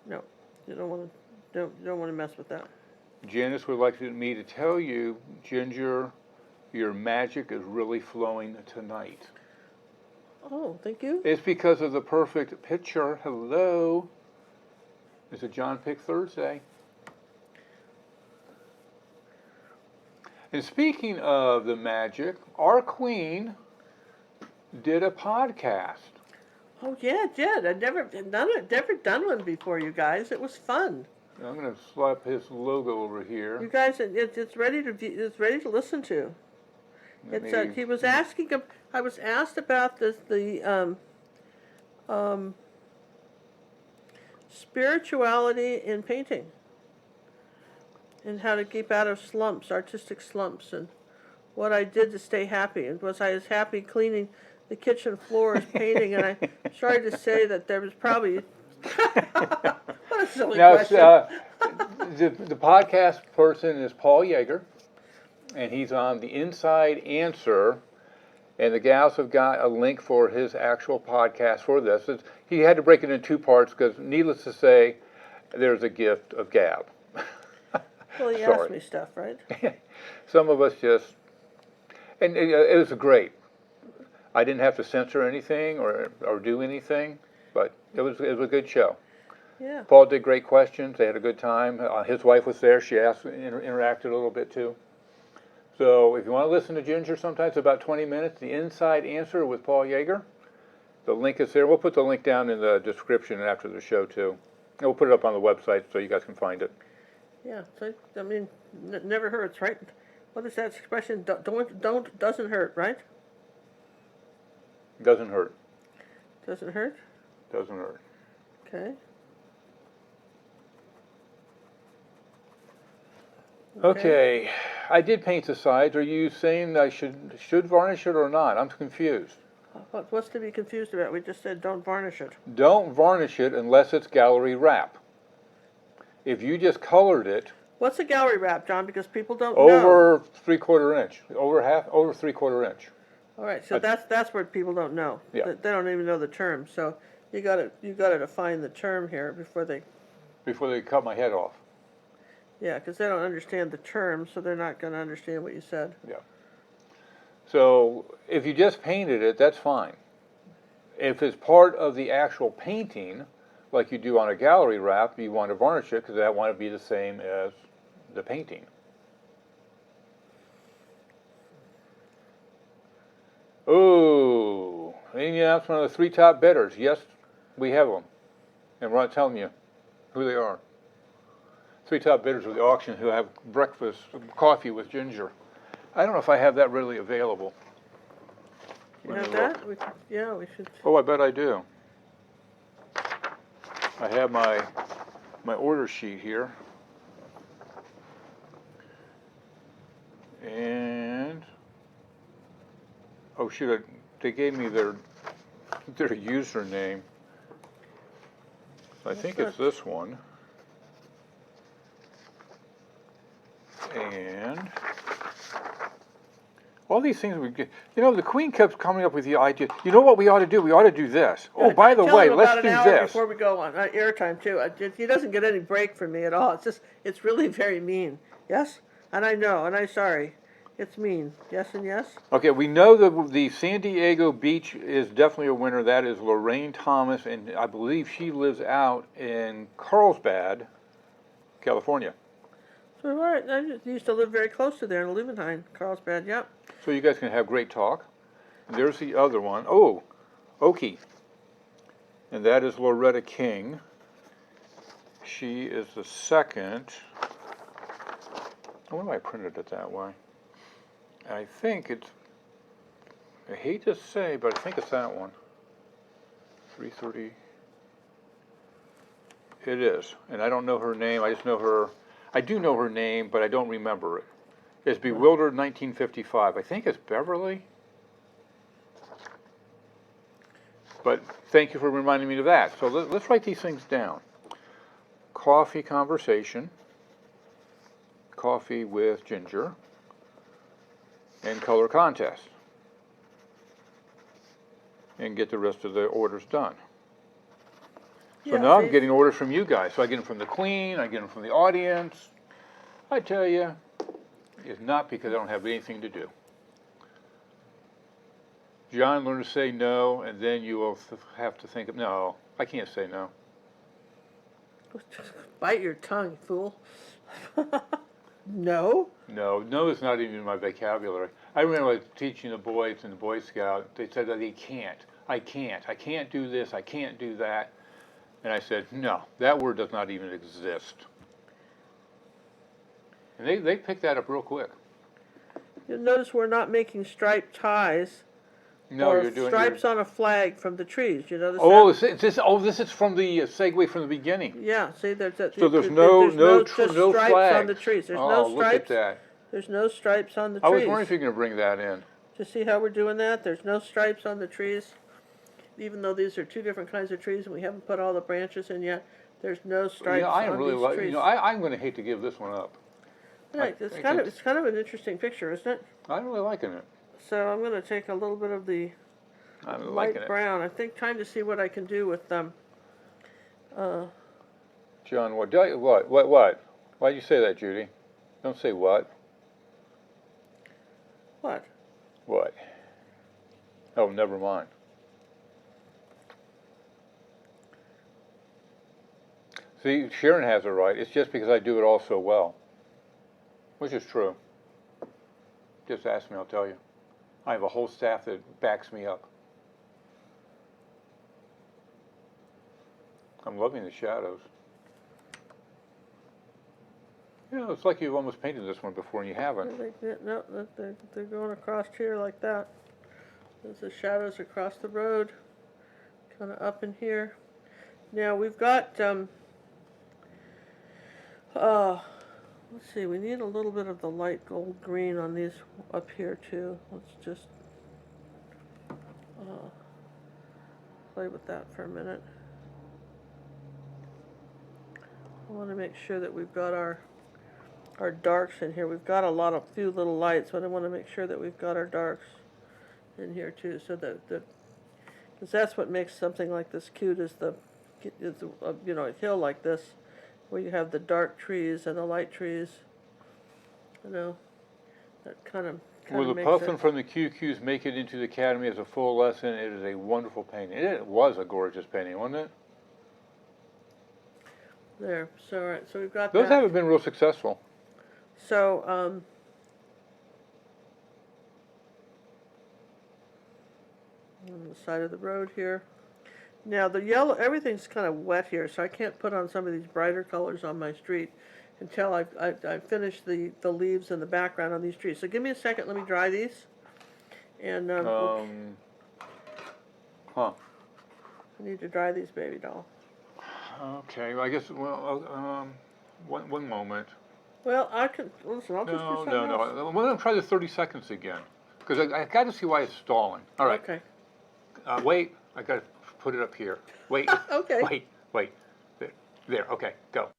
No, you don't want to mess with that. Janice would like me to tell you, Ginger, your magic is really flowing tonight. Oh, thank you. It's because of the perfect picture. Hello. It's a John Pick Thursday. And speaking of the magic, our queen did a podcast. Oh yeah, it did. I've never done one before, you guys. It was fun. I'm going to slap his logo over here. You guys, it's ready to listen to. Maybe- He was asking. I was asked about the spirituality in painting, and how to keep out of slumps, artistic slumps, and what I did to stay happy. And was I as happy cleaning the kitchen floor as painting? And I started to say that there was probably. What a silly Now, question. the podcast person is Paul Yeager, and he's on the Inside Answer, and the gals have got a link for his actual podcast for this. He had to break it in two parts because, needless to say, there's a gift of gab. Well, he Sorry. asked me stuff, right? Some of us just, and it was great. I didn't have to censor anything or do anything, but it was a good show. Yeah. Paul did great questions. They had a good time. His wife was there. She asked, interacted a little bit too. So if you want to listen to Ginger, sometimes about 20 minutes, the Inside Answer with Paul Yeager. The link is there. We'll put the link down in the description after the show too. And we'll put it up on the website so you guys can find it. Yeah. So I mean, never hurts, right? What is that expression? Doesn't hurt, right? Doesn't hurt. Doesn't hurt. Doesn't hurt. Okay. Okay, I did paint the sides. Are you saying I should varnish it or not? I'm confused. What's to be confused about? We just said don't varnish it. Don't varnish it unless it's gallery wrap. If you just colored it What's a gallery wrap, John? Because people don't know. over 3/4 inch, over 3/4 inch. All right, so that's where people don't know. Yeah. They don't even know the term. So you got to define the term here before they. Before they cut my head off. Yeah, because they don't understand the term, so they're not going to understand what you said. Yeah. So if you just painted it, that's fine. If it's part of the actual painting, like you do on a gallery wrap, you want to varnish it because that want to be the same as the painting. Oh, any announcement on the 3 top bidders? Yes, we have them. And we're not telling you who they are. 3 top bidders of the auction who have breakfast, coffee with Ginger. I don't know if I have that really available. You Let have me look. that? Yeah, we should. Oh, I bet I do. I have my order sheet here. And, oh shoot, they gave me their username. I think it's this one. And all these things we get, the Queen kept coming up with the idea. You know what we ought to do? We ought to do this. Oh, by the way, let's do about an hour this. before we go on airtime too. He doesn't get any break from me at all. It's really very mean. Yes, and I know, and I'm sorry. It's mean. Yes and yes. Okay, we know the San Diego beach is definitely a winner. That is Lorraine Thomas, and I believe she lives out in Carlsbad, California. So all right, I used to live very close to there in Leeuwenhoek, Carlsbad. Yep. So you guys can have great talk. And there's the other one. Oh, Okie. And that is Loretta King. She is the second. I wonder why I printed it that way. I think it's, I hate to say, but I think it's that one. 330. It is. And I don't know her name. I just know her. I do know her name, but I don't remember it. It's Bewildered 1955. I think it's Beverly. But thank you for reminding me of that. So let's write these things down. Coffee conversation. Coffee with ginger. And color contest. And get the rest of the orders done. So Yeah, now I'm getting orders from you guys. So I get them from the Queen, I get them from the audience. I tell you, it's not because I don't have anything to do. John, learn to say no, and then you will have to think of, no, I can't say no. Just bite your tongue, fool. No. No is not even in my vocabulary. I remember I was teaching the boys in the Boy Scout. They said that they can't. I can't do this. I can't do that. And I said, no, that word does not even exist. And they picked that up real quick. You'll notice we're not making striped ties No, or you're doing stripes on a flag from the trees. You notice that? that? This is from the segue from the beginning. Yeah, see, there's So there's no stripes flags on the trees. There's oh, no look at stripes. that. There's no stripes on the I was trees. wondering if you're going to bring that in. Do you see how we're doing that? There's no stripes on the trees. Even though these are two different kinds of trees and we haven't put all the branches in yet, there's no stripes I on really these like. trees. I'm going to hate to give this one up. Right, it's kind of an interesting picture, isn't it? I'm really liking it. So I'm going to take a little bit of the I'm liking light it. brown. I think trying to see what I can do with them. John, what? Why'd you say that, Judy? Don't say what. What? What? Oh, never mind. See, Sharon has it right. It's just because I do it all so well. Which is true. Just ask me, I'll tell you. I have a whole staff that backs me up. I'm loving the shadows. It's like you've almost painted this one before and you haven't. No, they're going across here like that. There's the shadows across the road, kind of up in here. Now we've got, let's see, we need a little bit of the light gold green on these up here too. Let's just play with that for a minute. I want to make sure that we've got our darks in here. We've got a few little lights, but I want to make sure that we've got our darks in here too, so that because that's what makes something like this cute, is a hill like this, where you have the dark trees and the light trees. That kind of Will the puffin from the QQs make it into the Academy as a full lesson? It is a wonderful painting. It was a gorgeous painting, wasn't it? There. So all right. So we've got Those that. haven't been real successful. So on the side of the road here. Now the yellow, everything's kind of wet here, so I can't put on some of these brighter colors on my street until I finish the leaves and the background on these trees. So give me a second, let me dry these. And Huh. I need to dry these, baby doll. Okay, well, I guess, one moment. Well, I can, listen, I'll just do something else. No. We're going to try the 30 seconds again. Because I got to see why it's stalling. All right. Okay. Wait, I got to put it up here. Wait. Okay. Wait. There. Okay, go.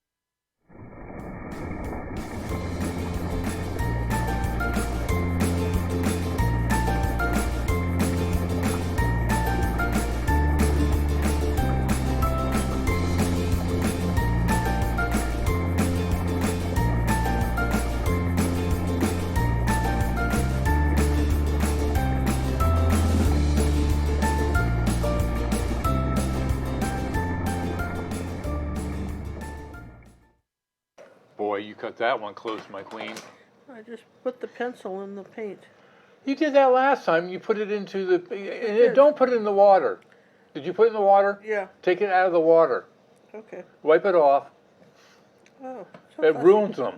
Boy, you cut that one close, my queen. I just put the pencil in the paint. You did that last time. You put it into the. did. Don't put it in the water. Did you put it in the water? Yeah. Take it out of the water. Okay. Wipe it off. Oh. so It fussy. ruins them.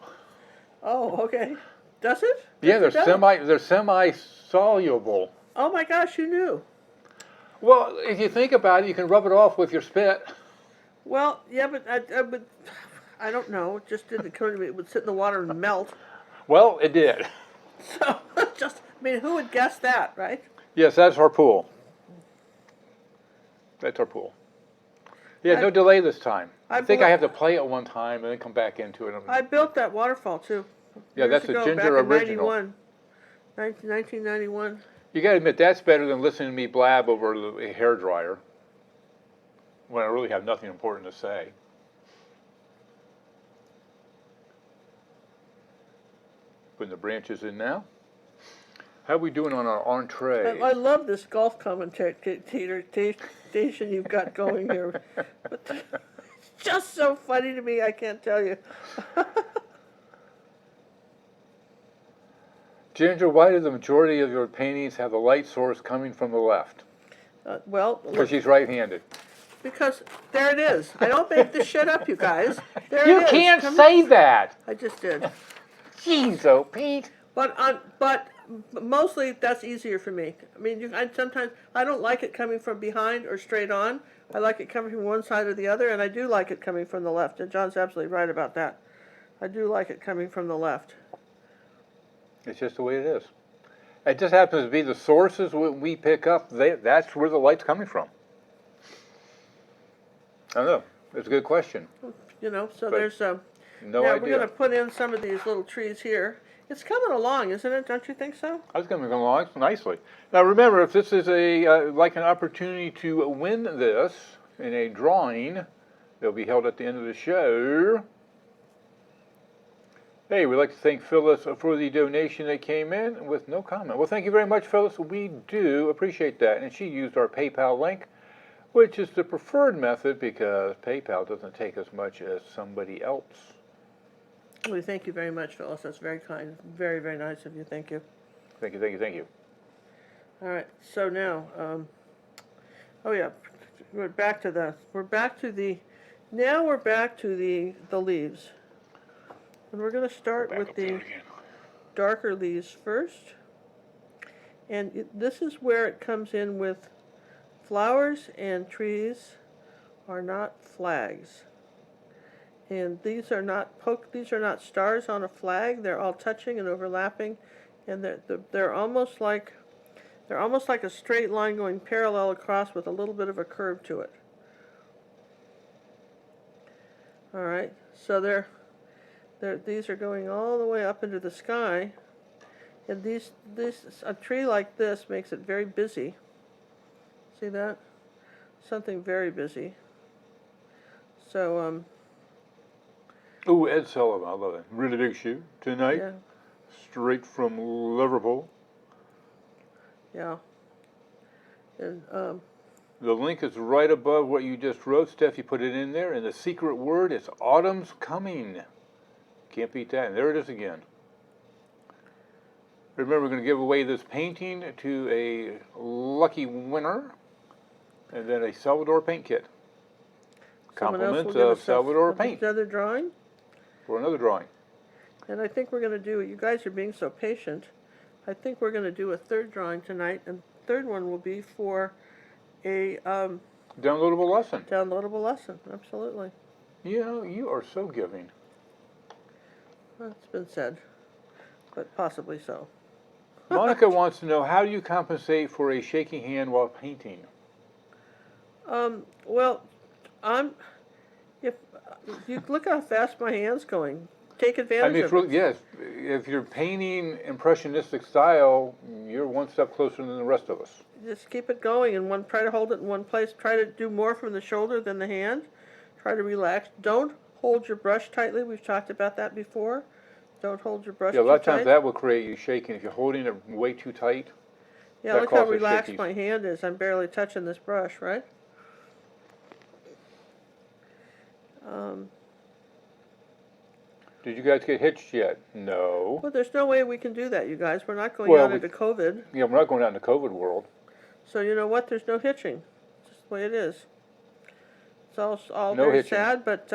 Oh, okay. Does it? Yeah, Does it? they're semi-soluble. Oh my gosh, you knew. Well, if you think about it, you can rub it off with your spit. Well, yeah, but I don't know. It just didn't occur to me. It would sit in the water and melt. Well, it did. So, I mean, who would guess that, right? Yes, that's our pool. That's our pool. Yeah, no delay this time. I think I have to play it one time and then come back into it. I built that waterfall too. Yeah, that's a Ginger original. 1991. You got to admit, that's better than listening to me blab over a hairdryer when I really have nothing important to say. Putting the branches in now. How are we doing on our entree? I love this golf commentator station you've got going here. But it's just so funny to me, I can't tell you. Ginger, why do the majority of your paintings have the light source coming from the left? Well, Because she's right-handed. because there it is. I don't make this shit up, you guys. There You it is. can't say that. I just did. Jeez, oh, Pete. But mostly that's easier for me. I mean, sometimes I don't like it coming from behind or straight on. I like it coming from one side or the other, and I do like it coming from the left. And John's absolutely right about that. I do like it coming from the left. It's just the way it is. It just happens to be the sources we pick up, that's where the light's coming from. I don't know. It's a good question. You know, so But there's no now idea. we're going to put in some of these little trees here. It's coming along, isn't it? Don't you think so? I was going to go along nicely. Now remember, if this is like an opportunity to win this in a drawing, they'll be held at the end of the show. Hey, we'd like to thank Phyllis for the donation that came in with no comment. Well, thank you very much, Phyllis. We do appreciate that. And she used our PayPal link, which is the preferred method because PayPal doesn't take as much as somebody else. Well, thank you very much, Phyllis. That's very kind. Very, very nice of you. Thank you. Thank you. All right. So now, oh yeah, we're back to the leaves. And we're going to start with the darker leaves first. And this is where it comes in with flowers and trees are not flags. And these are not stars on a flag. They're all touching and overlapping, and they're almost like a straight line going parallel across with a little bit of a curve to it. All right. So these are going all the way up into the sky, and a tree like this makes it very busy. See that? Something very busy. So Ooh, Ed Sullivan, I love that. Really big shoe tonight. yeah, Straight from Liverpool. yeah, and The link is right above what you just wrote. Steph, you put it in there, and the secret word is autumn's coming. Can't beat that. And there it is again. Remember, we're going to give away this painting to a lucky winner, and then a Salvador paint kit. Compliments of Salvador paint another drawing. for another drawing. And I think we're going to do, you guys are being so patient, I think we're going to do a third drawing tonight, and the third one will be for a Downloadable lesson. downloadable lesson, absolutely. You know, you are so giving. Well, it's been said, but possibly so. Monica wants to know, how do you compensate for a shaky hand while painting? Well, if you look how fast my hand's going, take I advantage mean, of it. yes, if you're painting impressionistic style, you're one step closer than the rest of us. Just keep it going and try to hold it in one place. Try to do more from the shoulder than the hand. Try to relax. Don't hold your brush tightly. We've talked about that before. Don't hold your brush Yeah, a too lot of times tight. that will create you shaking. If you're holding it way too tight, Yeah, that look how causes relaxed shakies. my hand is. I'm barely touching this brush, right? Did you guys get hitched yet? No. Well, there's no way we can do that, you guys. We're not going Well, out into COVID. Yeah, we're not going out in the COVID world. So you know what? There's no hitching. It's just the way it is. It's all No very hitching. sad, but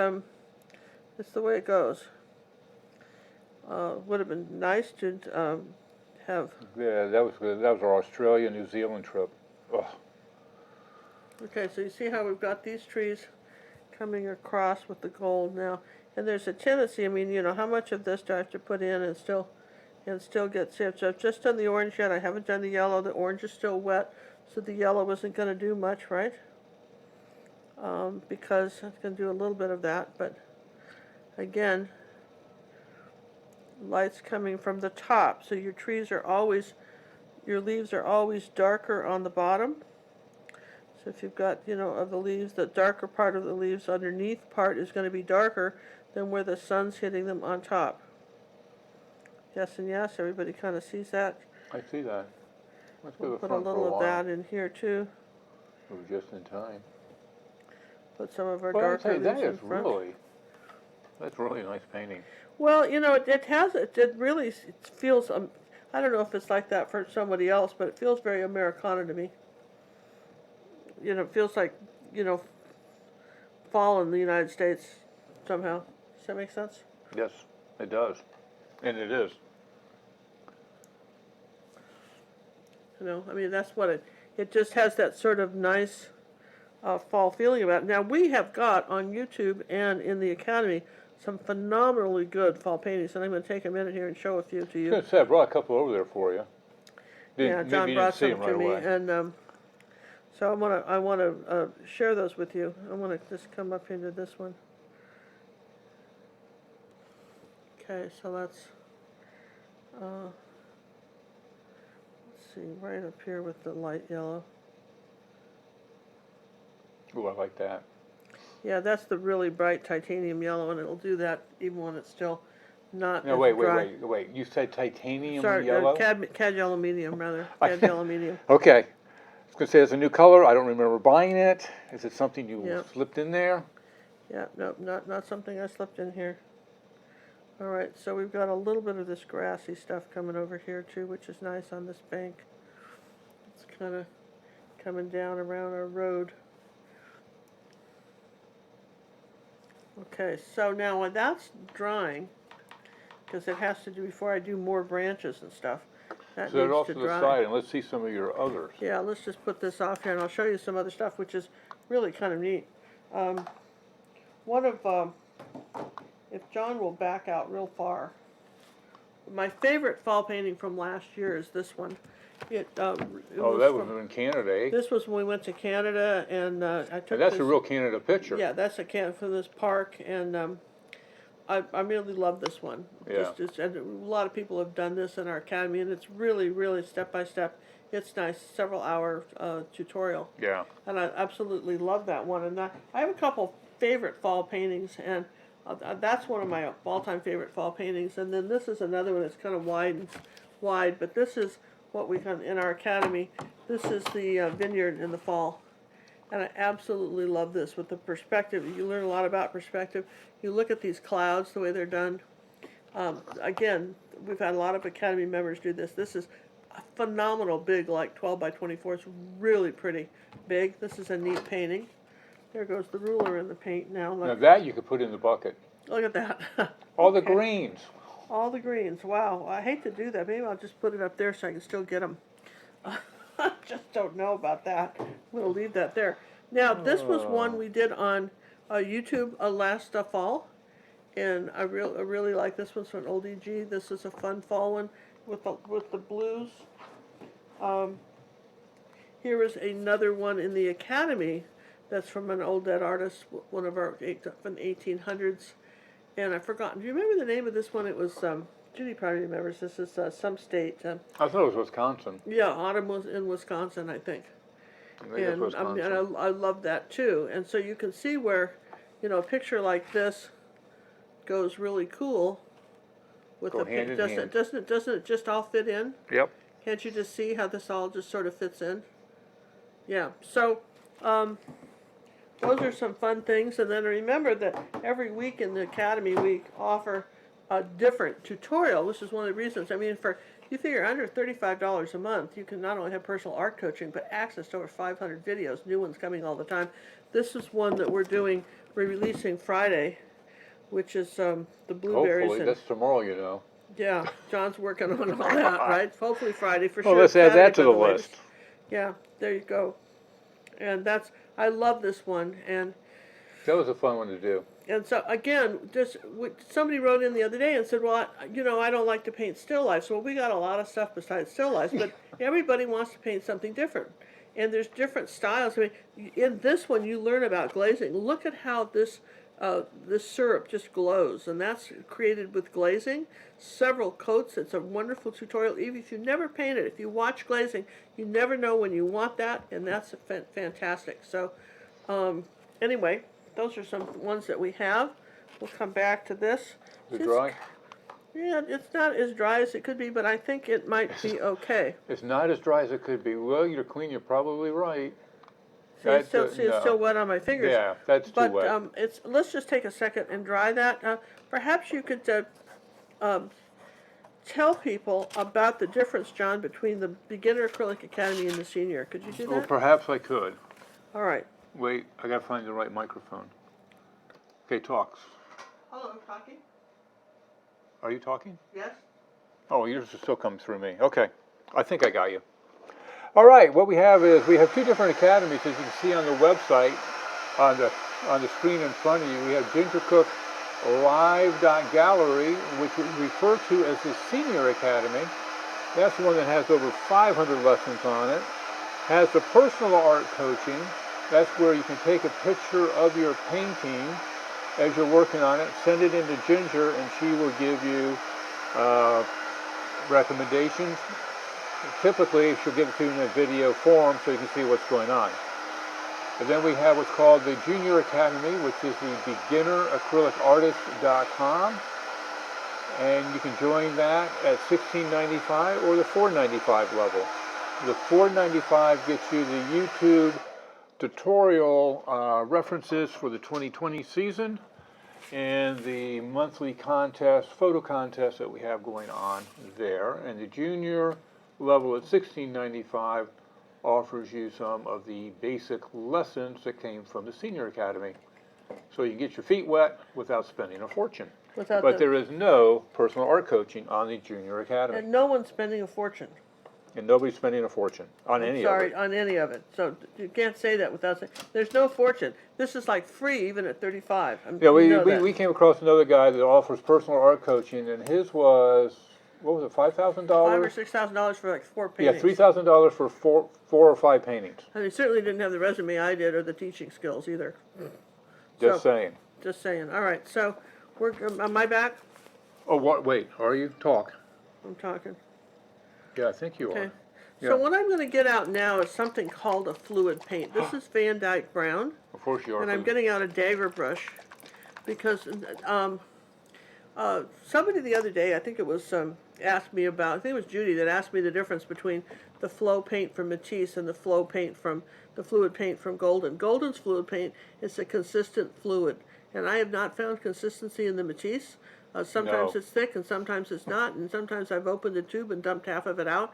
it's the way it goes. Would have been nice to have. Yeah, that was our Australia, New Zealand trip. Ugh. Okay, so you see how we've got these trees coming across with the gold now, and there's a tendency. I mean, you know, how much of this do I have to put in and still get saved? So I've just done the orange yet. I haven't done the yellow. The orange is still wet, so the yellow isn't going to do much, right? Because it's going to do a little bit of that, but again, light's coming from the top, so your leaves are always darker on the bottom. So if you've got, you know, of the leaves, the darker part of the leaves underneath part is going to be darker than where the sun's hitting them on top. Yes and yes, everybody kind of sees that. I see that. Let's go to We'll the put a front for little a of while. that in here too. We're just in time. Put some of our Well, I'll darker tell you, leaves that in is front. that's really nice painting. Well, you know, it really feels, I don't know if it's like that for somebody else, but it feels very Americana to me. You know, it feels like, you know, fall in the United States somehow. Does that make sense? Yes, it does. And it is. You know, I mean, that's what it just has that sort of nice fall feeling about it. Now, we have got on YouTube and in the Academy some phenomenally good fall paintings, and I'm going to take a minute here and show a few to I was you. going to say, I brought a couple over there for you. Yeah, Maybe John you brought didn't see some them to right me, away. and so I want to share those with you. I want to just come up into this one. Okay, so let's see, right up here with the light yellow. Ooh, I like that. Yeah, that's the really bright titanium yellow, and it'll do that even when it's still not No, as dry. wait. You said titanium Sorry, yellow? cad yellow medium, rather. Cad yellow medium. Okay. I was going to say, it's a new color. I don't remember buying it. Is it something you Yep. slipped in there? Yeah, no, not something I slipped in here. All right, so we've got a little bit of this grassy stuff coming over here too, which is nice on this bank. It's kind of coming down around our road. Okay, so now when that's drying, because it has to do before I do more branches and stuff, that So it needs off to to the dry. side, and let's see some of your others. Yeah, let's just put this off here, and I'll show you some other stuff, which is really kind of neat. One of, if John will back out real far, my favorite fall painting from last year is this one. It Oh, was that was from- in Canada, eh? This was when we went to Canada, and I took And that's this. a real Canada picture. Yeah, that's a can from this park, and I really love this one. Yeah. And a lot of people have done this in our academy, and it's really, really step by step. It's nice, several hour tutorial, Yeah. and I absolutely love that one. And I have a couple favorite fall paintings, and that's one of my all-time favorite fall paintings. And then this is another one that's kind of wide, but this is what we can in our academy. This is the vineyard in the fall. And I absolutely love this with the perspective. You learn a lot about perspective. You look at these clouds, the way they're done. Again, we've had a lot of Academy members do this. This is a phenomenal big, like 12 by 24. It's really pretty big. This is a neat painting. There goes the ruler in the paint now. Now Look, that you could put in the bucket. look at that. All the Okay. greens. All the greens. Wow. I hate to do that. Maybe I'll just put it up there so I can still get them. I just don't know about that. I'm going to leave that there. Now, this was one we did on YouTube last fall, and I really like this one. It's an old EG. This is a fun fall one, with the blues. Here is another one in the Academy that's from an old dead artist, one of our from the 1800s. And I've forgotten. Do you remember the name of this one? It was, Judy probably remembers. This is some state. I thought it was Wisconsin. Yeah, autumn was in Wisconsin, I think. I think it's Wisconsin. And I love that too. And so you can see where, a picture like this goes really cool with Go the hand in hand. Doesn't it just all fit in? Yep. Can't you just see how this all just sort of fits in? Yeah. So those are some fun things. And then remember that every week in the Academy we offer a different tutorial. This is one of the reasons. I mean, you figure under $35 a month, you can not only have personal art coaching, but access to over 500 videos, new ones coming all the time. This is one that we're releasing Friday, which is the blueberries. Hopefully, that's tomorrow, Yeah, John's working on all that, right? Hopefully Friday for sure. Well, let's add Saturday that to by the latest. list. Yeah, there you go. And I love this one. And That was a fun one to do. so again, somebody wrote in the other day and said, well, I don't like to paint still lifes. Well, we got a lot of stuff besides still lifes, but everybody wants to paint something different. And there's different styles. I mean, in this one, you learn about glazing. Look at how this syrup just glows, and that's created with glazing. Several coats. It's a wonderful tutorial. Even if you never painted, if you watch glazing, you never know when you want that, and that's fantastic. So, anyway, those are some ones that we have. We'll come back to this. Is it dry? Yeah, it's not as dry as it could be, but I think it might be okay. It's not as dry as it could be. Well, you're clean. You're probably right. See, it's still wet on my fingers. Yeah, that's too wet. But let's just take a second and dry that. Perhaps you could tell people about the difference, John, between the Beginner Acrylic Academy and the Senior. Could you do that? Well, perhaps I could. All right. Wait, I gotta find the right microphone. Okay, talks. Hello, talking? Are you talking? Yes? Oh, yours is still coming through me. Okay, I think I got you. All right, what we have two different academies, as you can see on the website, on the screen in front of you. We have gingercooklive.gallery, which we refer to as the Senior Academy. That's the one that has over 500 lessons on it. Has the personal art coaching. That's where you can take a picture of your painting as you're working on it, send it into Ginger, and she will give you recommendations. Typically, she'll give it to you in a video form so you can see what's going on. And then we have what's called the Junior Academy, which is the beginneracrylicartist.com. And you can join that at $16.95 or the $4.95 level. The $4.95 gets you the YouTube tutorial references for the 2020 season and the monthly photo contest that we have going on there. And the junior level at $16.95 offers you some of the basic lessons that came from the Senior Academy. So you can get your feet wet without spending a fortune. But there is no personal art coaching on the Junior Academy. And no one's spending a fortune. And nobody's spending a fortune on any of it. Sorry, on any of it. So you can't say that without saying, there's no fortune. This is like free even at 35. Yeah, we came across another guy that offers personal art coaching, and his was, what was it, $5,000? $5,000 or $6,000 for like 4 paintings. Yeah, $3,000 for four or five paintings. And he certainly didn't have the resume I did or the teaching skills either. Just saying. Just saying. All right, so am I back? Oh, what? Wait, are you? Talk. I'm talking. Yeah, I think you Okay. are. So what I'm going to get out now is something called a fluid paint. This is Van Dyke Brown. Of course you are. And I'm getting out a dagger brush because somebody the other day, I think it was asked me about, I think it was Judy that asked me the difference between the flow paint from Matisse and the fluid paint from Golden. Golden's fluid paint is a consistent fluid, and I have not found consistency in the Matisse. Sometimes it's thick and sometimes it's not, and sometimes I've opened the tube and dumped half of it out,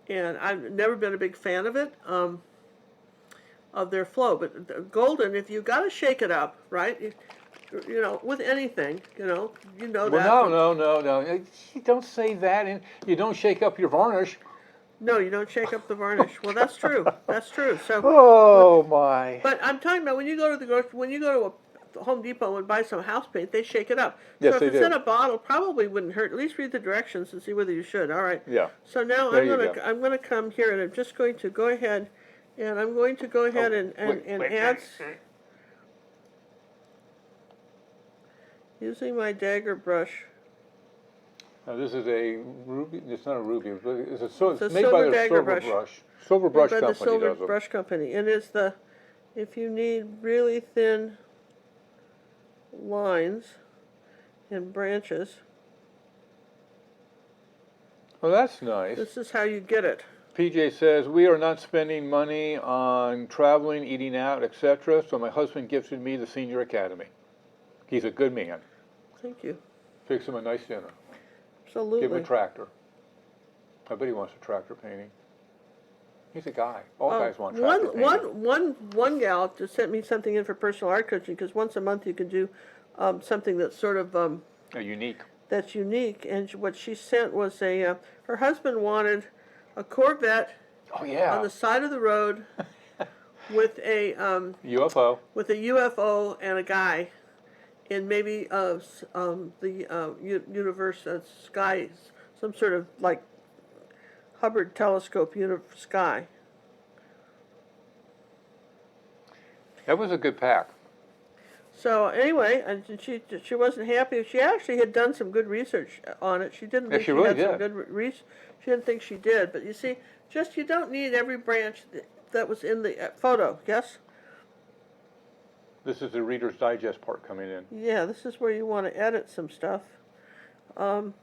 and I've never been a big fan of it, of their flow. But Golden, if you got to shake it up, right? You know, with anything, you know that. Well, no. You don't say that, and you don't shake up your varnish. No, you don't shake up the varnish. Well, that's true. That's true. So. Oh my! But I'm talking about when you go to the grocery, when you go to a Home Depot and buy some house paint, they shake it up. Yes, so they if it's do. in a bottle, probably wouldn't hurt. At least read the directions and see whether you should. All right. Yeah. So now There you go. I'm gonna come here and I'm just going to go ahead, and I'm going to go ahead and add. Using my dagger brush. Now this is a ruby. It's not a ruby. But it's It's made a by silver the dagger Silver brush. Brush. Silver Brush By the Company Silver does them. Brush Company, and it's the, if you need really thin lines and branches, Well, that's nice. this is how you get it. PJ says, we are not spending money on traveling, eating out, etc. So my husband gifted me the Senior Academy. He's a good man. Thank you. Fix him a nice dinner. Absolutely. Give him a tractor. I bet he wants a tractor painting. He's a guy. All guys want tractor painting. One gal just sent me something in for personal art coaching, because once a month you can do something that's sort of Unique. that's unique. And what she sent was her husband wanted a Corvette Oh yeah. on the side of the road with a UFO. UFO and a guy in maybe universe sky, some sort of like Hubble telescope sky. That was a good pack. So anyway, and she wasn't happy. She actually had done some good research on it. She didn't Yeah, think she really had some did. good research. She didn't think she did. But you see, you don't need every branch that was in the photo. Yes. This is the Reader's Digest part coming in. Yeah, this is where you want to edit some stuff.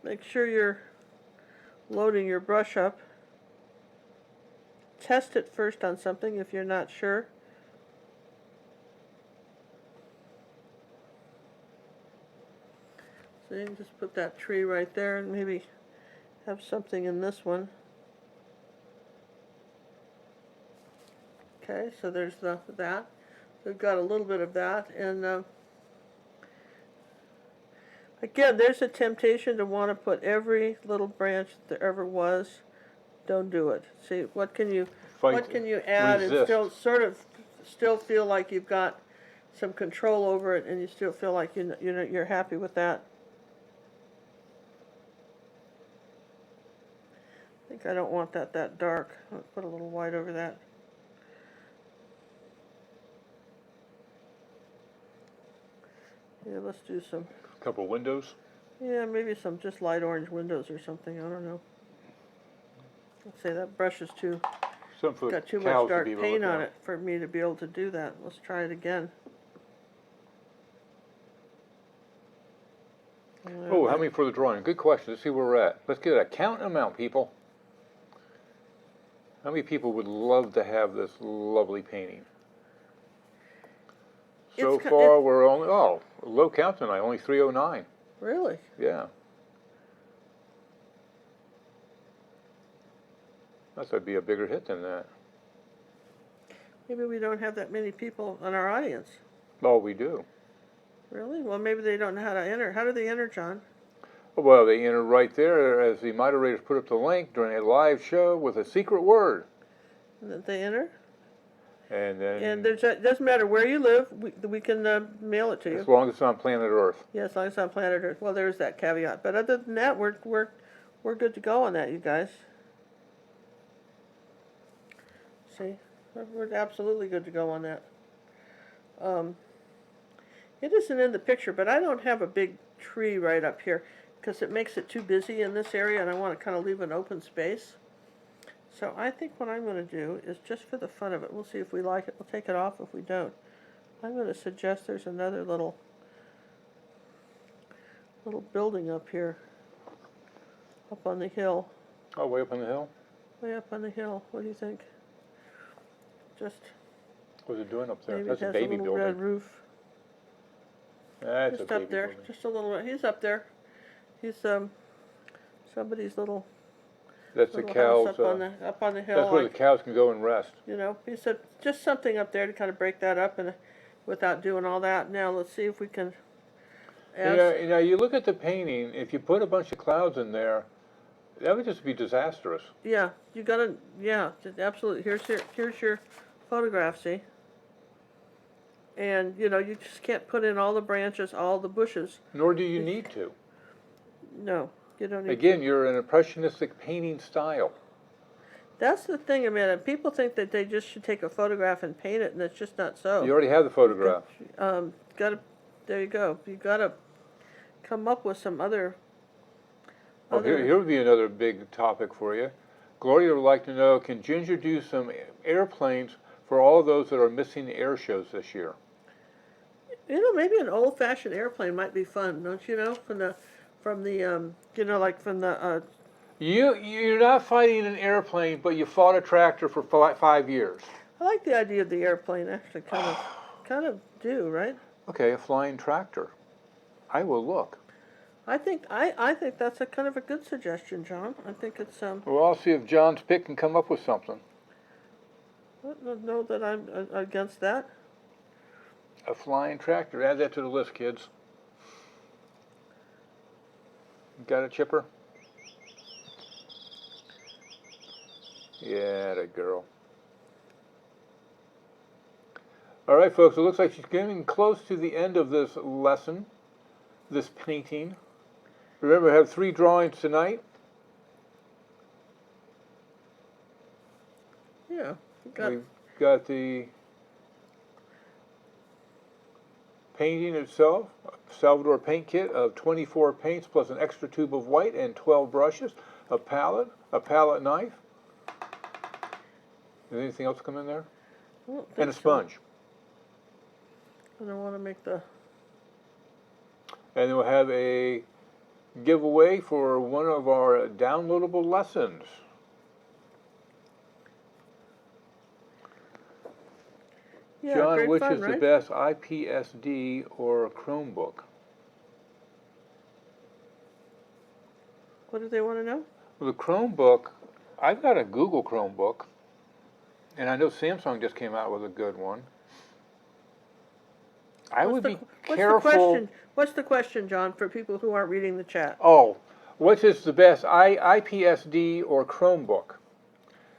Make sure you're loading your brush up. Test it first on something if you're not sure. So you can just put that tree right there and maybe have something in this one. Okay, so there's that. We've got a little bit of that, and again, there's a temptation to want to put every little branch that there ever was. Don't do it. See, what can you add and still feel like you've got some control over it, and you still feel like you're happy with that. I think I don't want that dark. I'll put a little white over that. Yeah, let's do some. A couple windows. Yeah, maybe some just light orange windows or something. I don't know. Let's say that brush is got too much dark paint on it for me to be able to do that. Let's try it again. Oh, how many for the drawing? Good question. Let's see where we're at. Let's get a count amount, people. How many people would love to have this lovely painting? So far, we're only, low count tonight, only 309. Really? Yeah. That'd be a bigger hit than that. Maybe we don't have that many people in our audience. Oh, we do. Really? Well, maybe they don't know how to enter. How do they enter, John? Well, they enter right there as the moderators put up the link during a live show with a secret word. That they enter? And then... And it doesn't matter where you live, we can mail it to you. As long as it's on planet Earth. Yeah, as long as it's on planet Earth. Well, there's that caveat. But other than that, we're good to go on that, you guys. See? We're absolutely good to go on that. It isn't in the picture, but I don't have a big tree right up here because it makes it too busy in this area, and I want to kind of leave an open space. So I think what I'm going to do is, just for the fun of it, we'll see if we like it. We'll take it off if we don't. I'm going to suggest there's another little building up here, up on the hill. Oh, way up on the hill? Way up on the hill. What do you think? Just What's it doing up there? maybe That's it a has baby a little building. red roof. That's Just a up baby there, building. just a little. He's up there. He's somebody's little. That's the little cows. house up on the hill. That's where the cows can go and rest. You know, he said just something up there to kind of break that up, and without doing all that. Now let's see if we can. Yeah, you look at the painting. If you put a bunch of clouds in there, that would just be disastrous. Yeah, you gotta. Yeah, absolutely. Here's your photograph. See. And, you know, you just can't put in all the branches, all the bushes. Nor do you need to. No, you don't need Again, to. you're an impressionistic painting style. That's the thing, I mean, people think that they just should take a photograph and paint it, and it's just not so. You already have the photograph. There you go. You gotta come up with some other. Well, here would be another big topic for you. Gloria would like to know, can Ginger do some airplanes for all those that are missing the air shows this year? You know, maybe an old-fashioned airplane might be fun, don't you know? You know, like from the. You're not fighting an airplane, but you fought a tractor for 5 years. I like the idea of the airplane. Actually, kind of do, right? Okay, a flying tractor. I will look. I think that's a kind of a good suggestion, John. I think it's Well, I'll see if John's pick can come up with something. I don't know that I'm against that. A flying tractor. Add that to the list, kids. Got it, Chipper? Yeah, that girl. All right, folks, it looks like she's getting close to the end of this lesson, this painting. Remember, I have 3 drawings tonight. Yeah. We've got the painting itself, Salvador paint kit of 24 paints plus an extra tube of white and 12 brushes, a palette knife. Is anything else come in there? And a sponge. I don't want to make the. And then we'll have a giveaway for one of our downloadable lessons. Yeah, John, great which fun, is right? the best, IPSD or Chromebook? What do they want to know? Well, the Chromebook, I've got a Google Chromebook, and I know Samsung just came out with a good one. I would be careful. What's the question, John, for people who aren't reading the chat? Oh, which is the best, IPSD or Chromebook?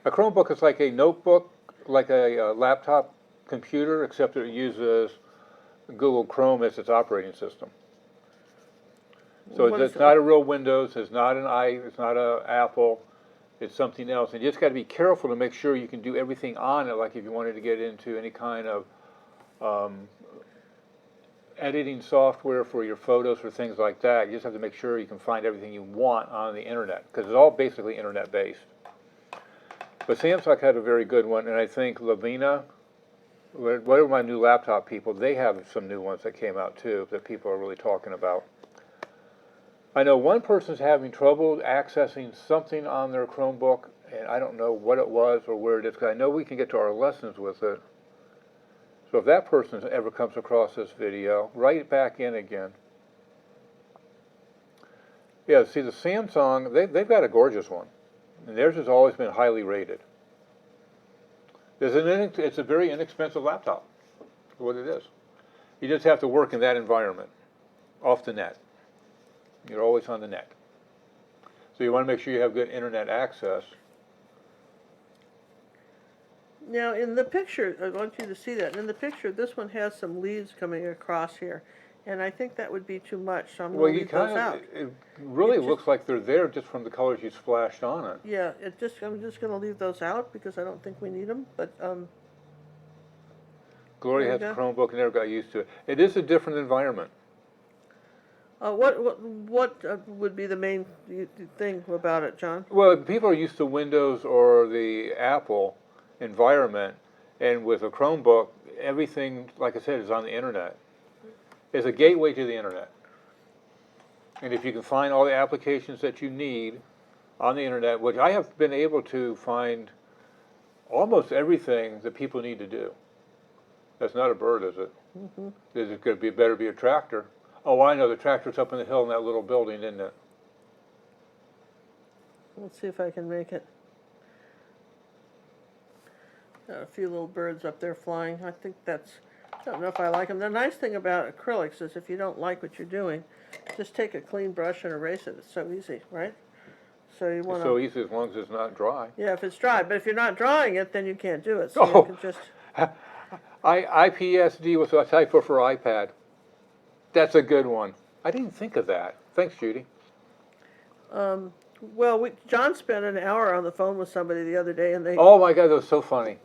A Chromebook is like a notebook, like a laptop computer, except it uses Google Chrome as its operating system. So it's not a real Windows, it's not it's not a Apple, it's something else. And you just got to be careful to make sure you can do everything on it, like if you wanted to get into any kind of editing software for your photos or things like that. You just have to make sure you can find everything you want on the internet, because it's all basically internet based. But Samsung had a very good one, and I think Lavina, whatever my new laptop people, they have some new ones that came out too that people are really talking about. I know one person's having trouble accessing something on their Chromebook, and I don't know what it was or where it is, because I know we can get to our lessons with it. So if that person ever comes across this video, write it back in again. Yeah, see the Samsung, they've got a gorgeous one. And theirs has always been highly rated. It's a very inexpensive laptop, for what it is. You just have to work in that environment, off the net. You're always on the net. So you want to make sure you have good internet access. Now, in the picture, I want you to see that. In the picture, this one has some leaves coming across here. And I think that would be too much, so I'm going to leave those out. It really looks like they're there just from the colors you splashed on it. Yeah, I'm just going to leave those out because I don't think we need them. But Gloria has a Chromebook and never got used to it. It is a different environment. what would be the main thing about it, John? Well, people are used to Windows or the Apple environment, and with a Chromebook, everything, like I said, is on the internet. It's a gateway to the internet. And if you can find all the applications that you need on the internet, which I have been able to find almost everything that people need to do. That's not a bird, is it? Mm-hmm. Is it going to be better be a tractor? Oh, I know, the tractor's up in the hill in that little building, isn't it? Let's see if I can make it. Got a few little birds up there flying. I don't know if I like them. The nice thing about acrylics is if you don't like what you're doing, just take a clean brush and erase it. It's so easy, right? So you want It's so easy as long as it's not dry. Yeah, if it's dry. But if you're not drying it, then you can't do it. So Oh. you can just... IPSD was a typo for iPad. That's a good one. I didn't think of that. Thanks, Judy. Well, John spent an hour on the phone with somebody the other day, and they. Oh my God, that was so funny.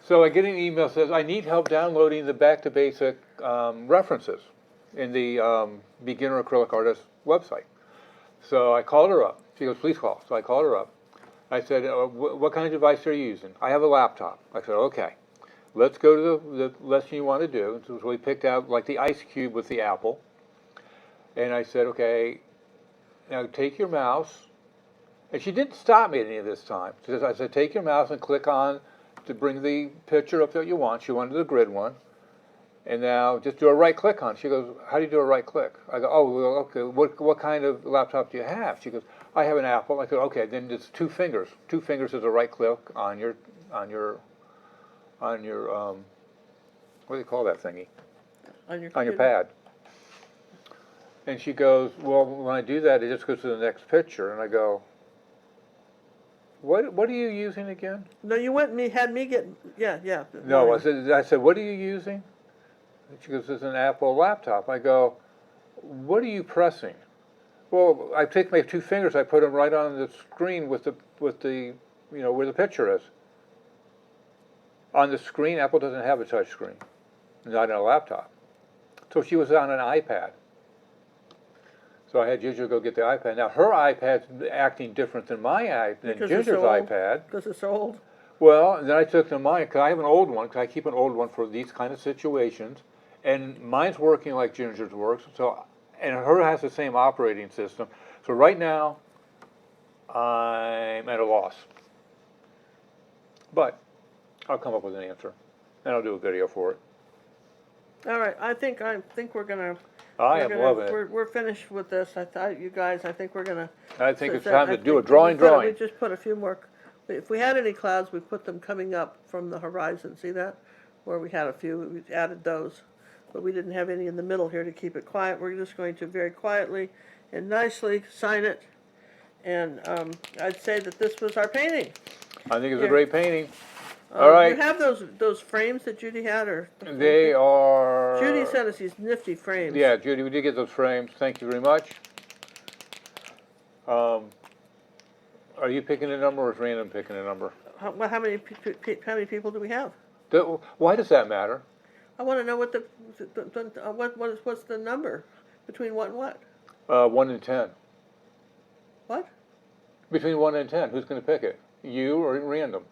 So I get an email that says, I need help downloading the Back to Basic references in the Beginner Acrylic Artist website. So I called her up. She goes, please call. So I called her up. I said, what kind of device are you using? I have a laptop. I said, okay. Let's go to the lesson you want to do. So we picked out like the ice cube with the apple. And I said, okay, now take your mouse. And she didn't stop me at any of this time. I said, take your mouse and click on to bring the picture up that you want. She wanted the grid one. And now just do a right click on it. She goes, how do you do a right click? I go, oh, well, okay, what kind of laptop do you have? She goes, I have an Apple. I said, okay, then it's 2 fingers. 2 fingers is a right click on your what do you call that thingy? On your pad. And she goes, well, when I do that, it just goes to the next picture. And I go, what are you using again? No, you went and had me get, yeah. No, I said, what are you using? And she goes, it's an Apple laptop. I go, what are you pressing? Well, I take my 2 fingers, I put them right on the screen with the where the picture is. On the screen, Apple doesn't have a touch screen, not on a laptop. So she was on an iPad. So I had Ginger go get the iPad. Now her iPad's acting different than Ginger's iPad. Because it's old. Well, and then I took to mine, because I have an old one, because I keep an old one for these kind of situations. And mine's working like Ginger's works, and her has the same operating system. So right now, I'm at a loss. But I'll come up with an answer, and I'll do a video for it. All right, I think we're gonna. I am loving it. We're finished with this. I think we're gonna. I think it's time to do a drawing. We just put a few more. If we had any clouds, we put them coming up from the horizon. See that? Where we had a few, we added those. But we didn't have any in the middle here to keep it quiet. We're just going to very quietly and nicely sign it. And I'd say that this was our painting. I think it's a great painting. All right. You have those frames that Judy had, or they are. Judy sent us these nifty frames. Yeah, Judy, we did get those frames. Thank you very much. Are you picking a number, or is random picking a number? How many people do we have? Why does that matter? I want to know what's the number between what and what? 1 and 10. What? Between 1 and 10, who's going to pick it? You or random?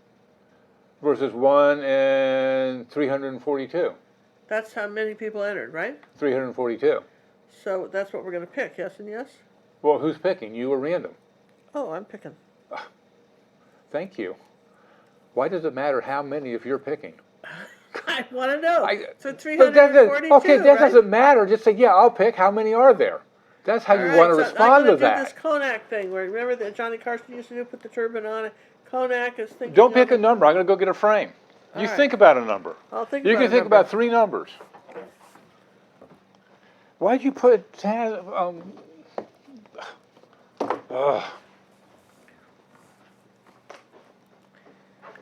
Versus 1 and 342. That's how many people entered, right? 342. So that's what we're going to pick, yes and yes? Well, who's picking, you or random? Oh, I'm picking. Thank you. Why does it matter how many if you're picking? I want to know. So 342, okay, that right? doesn't matter. Just say, yeah, I'll pick. How many are there? That's how you want to respond to that. I'm going to do this Konak thing where, remember that Johnny Carson used to do, put the turban on it? Konak is thinking. Don't pick a number. I'm going to go get a frame. You think about a number. I'll think you about can think about 3 numbers. Why'd you put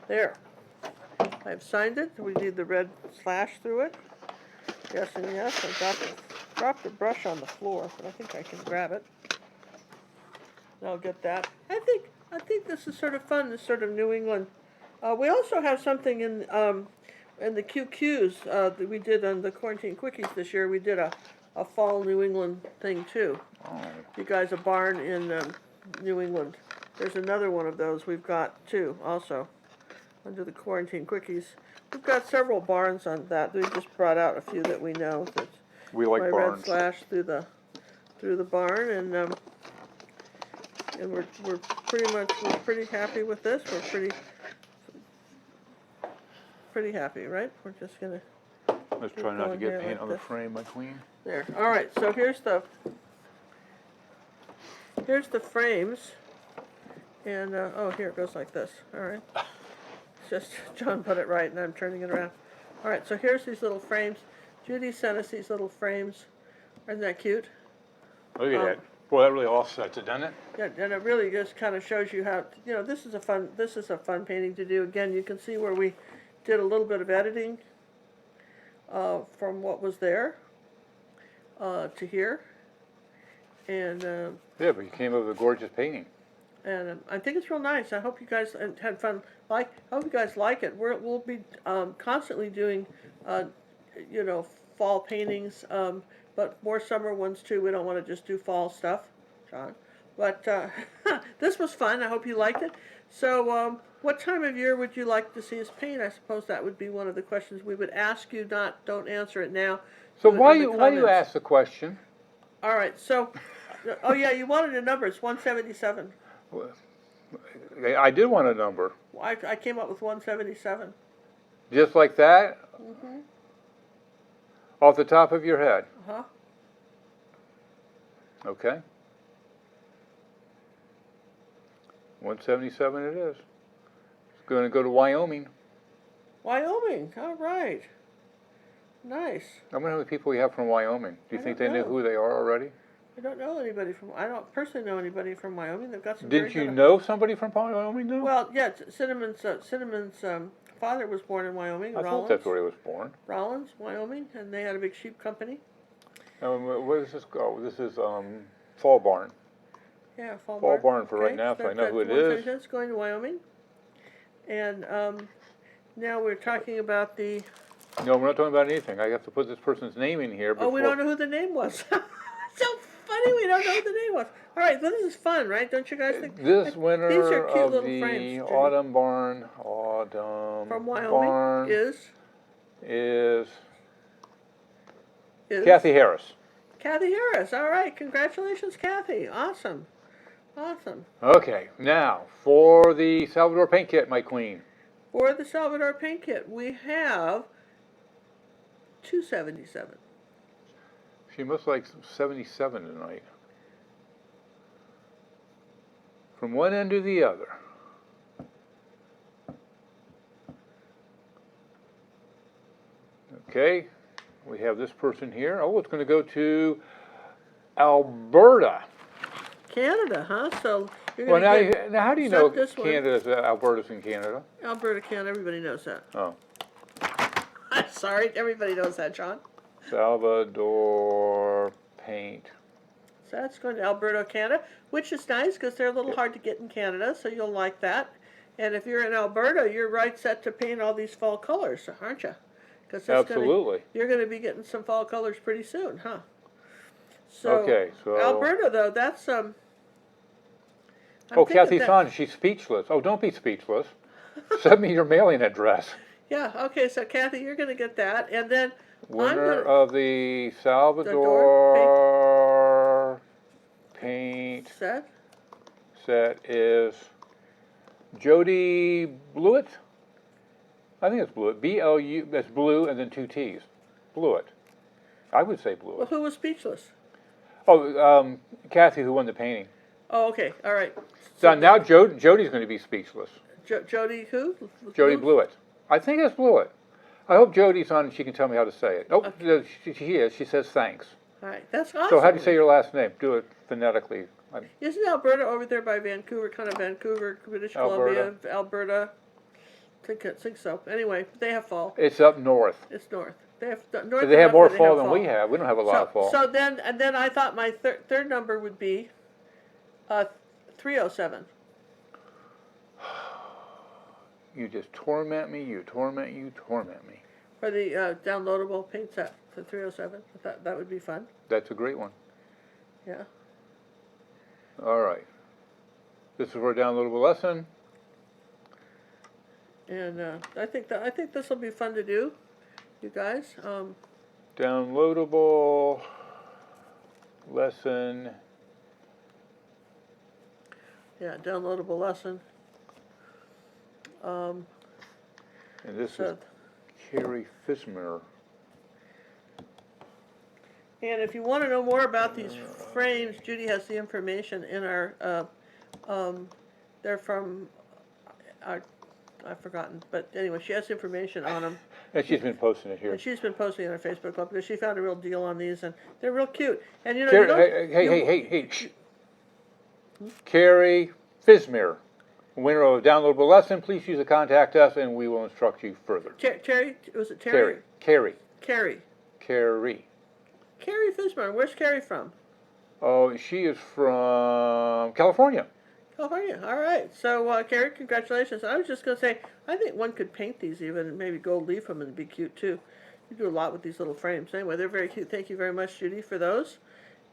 There. I've signed it. We need the red slash through it. Yes and yes. I dropped the brush on the floor, but I think I can grab it. I'll get that. I think this is sort of fun. This sort of New England. We also have something in the QQs that we did on the Quarantine Quickies this year. We did a fall New England thing too. Oh. You guys, a barn in New England. There's another one of those we've got too, also. Under the Quarantine Quickies. We've got several barns on that. We just brought out a few that we know. We like barns. My red slash through the barn, and we're pretty happy with this. We're pretty happy, right? We're just gonna. Let's try not to get paint on the frame, my queen. There. All right. So here's the frames, and oh, here it goes like this. All right. Just John put it right, and I'm turning it around. All right, so here's these little frames. Judy sent us these little frames. Isn't that cute? Look at that. Boy, that really offsets it, doesn't it? Yeah, and it really just kind of shows you how. This is a fun painting to do. Again, you can see where we did a little bit of editing. from what was there to here. And Yeah, but you came up with a gorgeous painting. and I think it's real nice. I hope you guys had fun. I hope you guys like it. We'll be constantly doing, you know, fall paintings, but more summer ones too. We don't want to just do fall stuff, John. But this was fun. I hope you liked it. So, what time of year would you like to see us paint? I suppose that would be one of the questions we would ask you. Don't answer it now. So Do it why in the you comments. ask the question? All right. So, oh yeah, you wanted a number. It's 177. I did want a number. I came up with 177. Just like that? Mm-hmm. Off the top of your head? Uh-huh. Okay. 177 it is. It's going to go to Wyoming. Wyoming. All right. Nice. I wonder how many people we have from Wyoming. Do you I think don't they know know. who they are already? I don't know anybody from. I don't personally know anybody from Wyoming. They've got some. Didn't very you good- know somebody from Wyoming, though? Well, yeah. Cinnamon's father was born in Wyoming. I Rollins. thought that's where he was born. Rollins, Wyoming, and they had a big sheep company. Where does this go? This is Fall Barn. Yeah, Fall Fall Barn. Barn for right now, so I know who it is. It's going to Wyoming, and now we're talking about the. No, we're not talking about anything. I have to put this person's name in here before. Oh, we don't know who the name was. So funny, we don't know who the name was. All right, this is fun, right? Don't you guys think? This winner These are cute of little the frames, Judy. Autumn Barn From Wyoming Barn is Kathy Harris. Kathy Harris. All right, congratulations, Kathy. Awesome, awesome. Okay, now for the Salvador paint kit, my queen. For the Salvador paint kit, we have 277. She must like 77 tonight. From one end to the other. Okay, we have this person here. Oh, it's going to go to Alberta. Canada, huh? So you're Well, going now, to get now how do you know this one. Canada's Alberta's in Canada? Alberta, Canada. Everybody knows that. Oh, I'm sorry, everybody knows that, John. Salvador paint. So that's going to Alberta, Canada, which is nice because they're a little hard to get in Canada, so you'll like that. And if you're in Alberta, you're right set to paint all these fall colors, aren't you? Because Absolutely. you're going to be getting some fall colors pretty soon, huh? So, Okay, so Alberta, though, that's I'm oh, thinking Kathy's that- on. She's speechless. Oh, don't be speechless. Send me your mailing address. Yeah. Okay. So Kathy, you're going to get that, and then Winner gonna- of the Salvador paint set. set is Jody Blewett. I think it's Blewett. B-L-U. That's blue and then two T's. Blewett. I would say Well, Blewett. who was speechless? Oh, Kathy, who won the painting. Oh, okay. All right. So now Jody's going to be speechless. Jody who? Jody Blewett. I think it's Blewett. I hope Jody's on and she can tell me how to say it. Oh, Okay. she is. She says thanks. All right. That's awesome. So how do you say your last name? Do it phonetically. Isn't Alberta over there by Vancouver, kind of Vancouver, British Columbia, Alberta? I think so. Anyway, they have fall. It's up north. It's north. They have north. They have enough more where fall than we have. We don't have a lot of fall. So then I thought my third number would be 307. You just torment me. You torment me. For the downloadable paint set for 307. I thought that would be fun. That's a great one. Yeah. All right. This is for a downloadable lesson. And I think this will be fun to do, you guys. Downloadable lesson. Yeah, downloadable lesson. And this So- is Carrie Fismer. And if you want to know more about these frames, Judy has the information in our, they're from, I've forgotten, but anyway, she has information on them. And she's been posting it here. And she's been posting on her Facebook club because she found a real deal on these, and they're real cute. And you know, Carrie, hey. Shh. Carrie Fismer, winner of a downloadable lesson. Please use the contact us and we will instruct you further. Terry, was it Terry? Carrie. Carrie. Carrie. Carrie Fismer. Where's Carrie from? Oh, she is from California. California. All right. So, Carrie, congratulations. I was just going to say, I think one could paint these even and maybe gold leaf them and be cute too. You do a lot with these little frames. Anyway, they're very cute. Thank you very much, Judy, for those.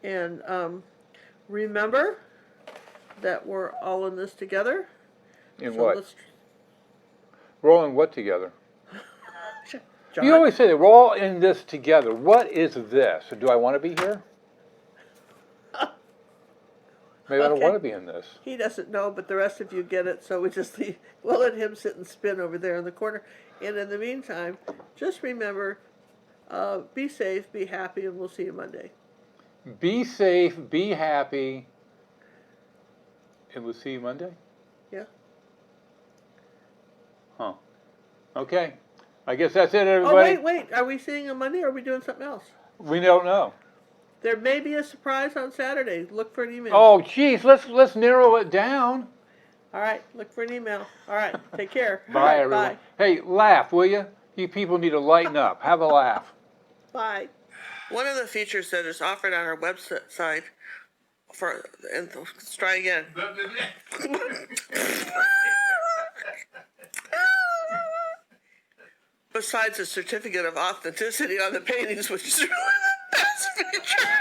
And remember that we're all in this together. In So what? We're all in what together? John? You always say that we're all in this together. What is this? Do I want to be here? Maybe I don't Okay. want to be in this. He doesn't know, but the rest of you get it, so we'll let him sit and spin over there in the corner. And in the meantime, just remember, be safe, be happy, and we'll see you Monday. Be safe, be happy, and we'll see you Monday? Yeah. Huh. Okay. I guess that's it, everybody. Oh, wait. Are we seeing him Monday, or are we doing something else? We don't know. There may be a surprise on Saturday. Look for an email. Oh, geez, let's narrow it down. All right, look for an email. All right, take care. Bye, All right, everyone. Bye. Hey, laugh, will you? You people need to lighten up. Have a laugh. Bye. One of the features that is offered on our website let's try again. Besides a certificate of authenticity on the paintings, which is really the best feature.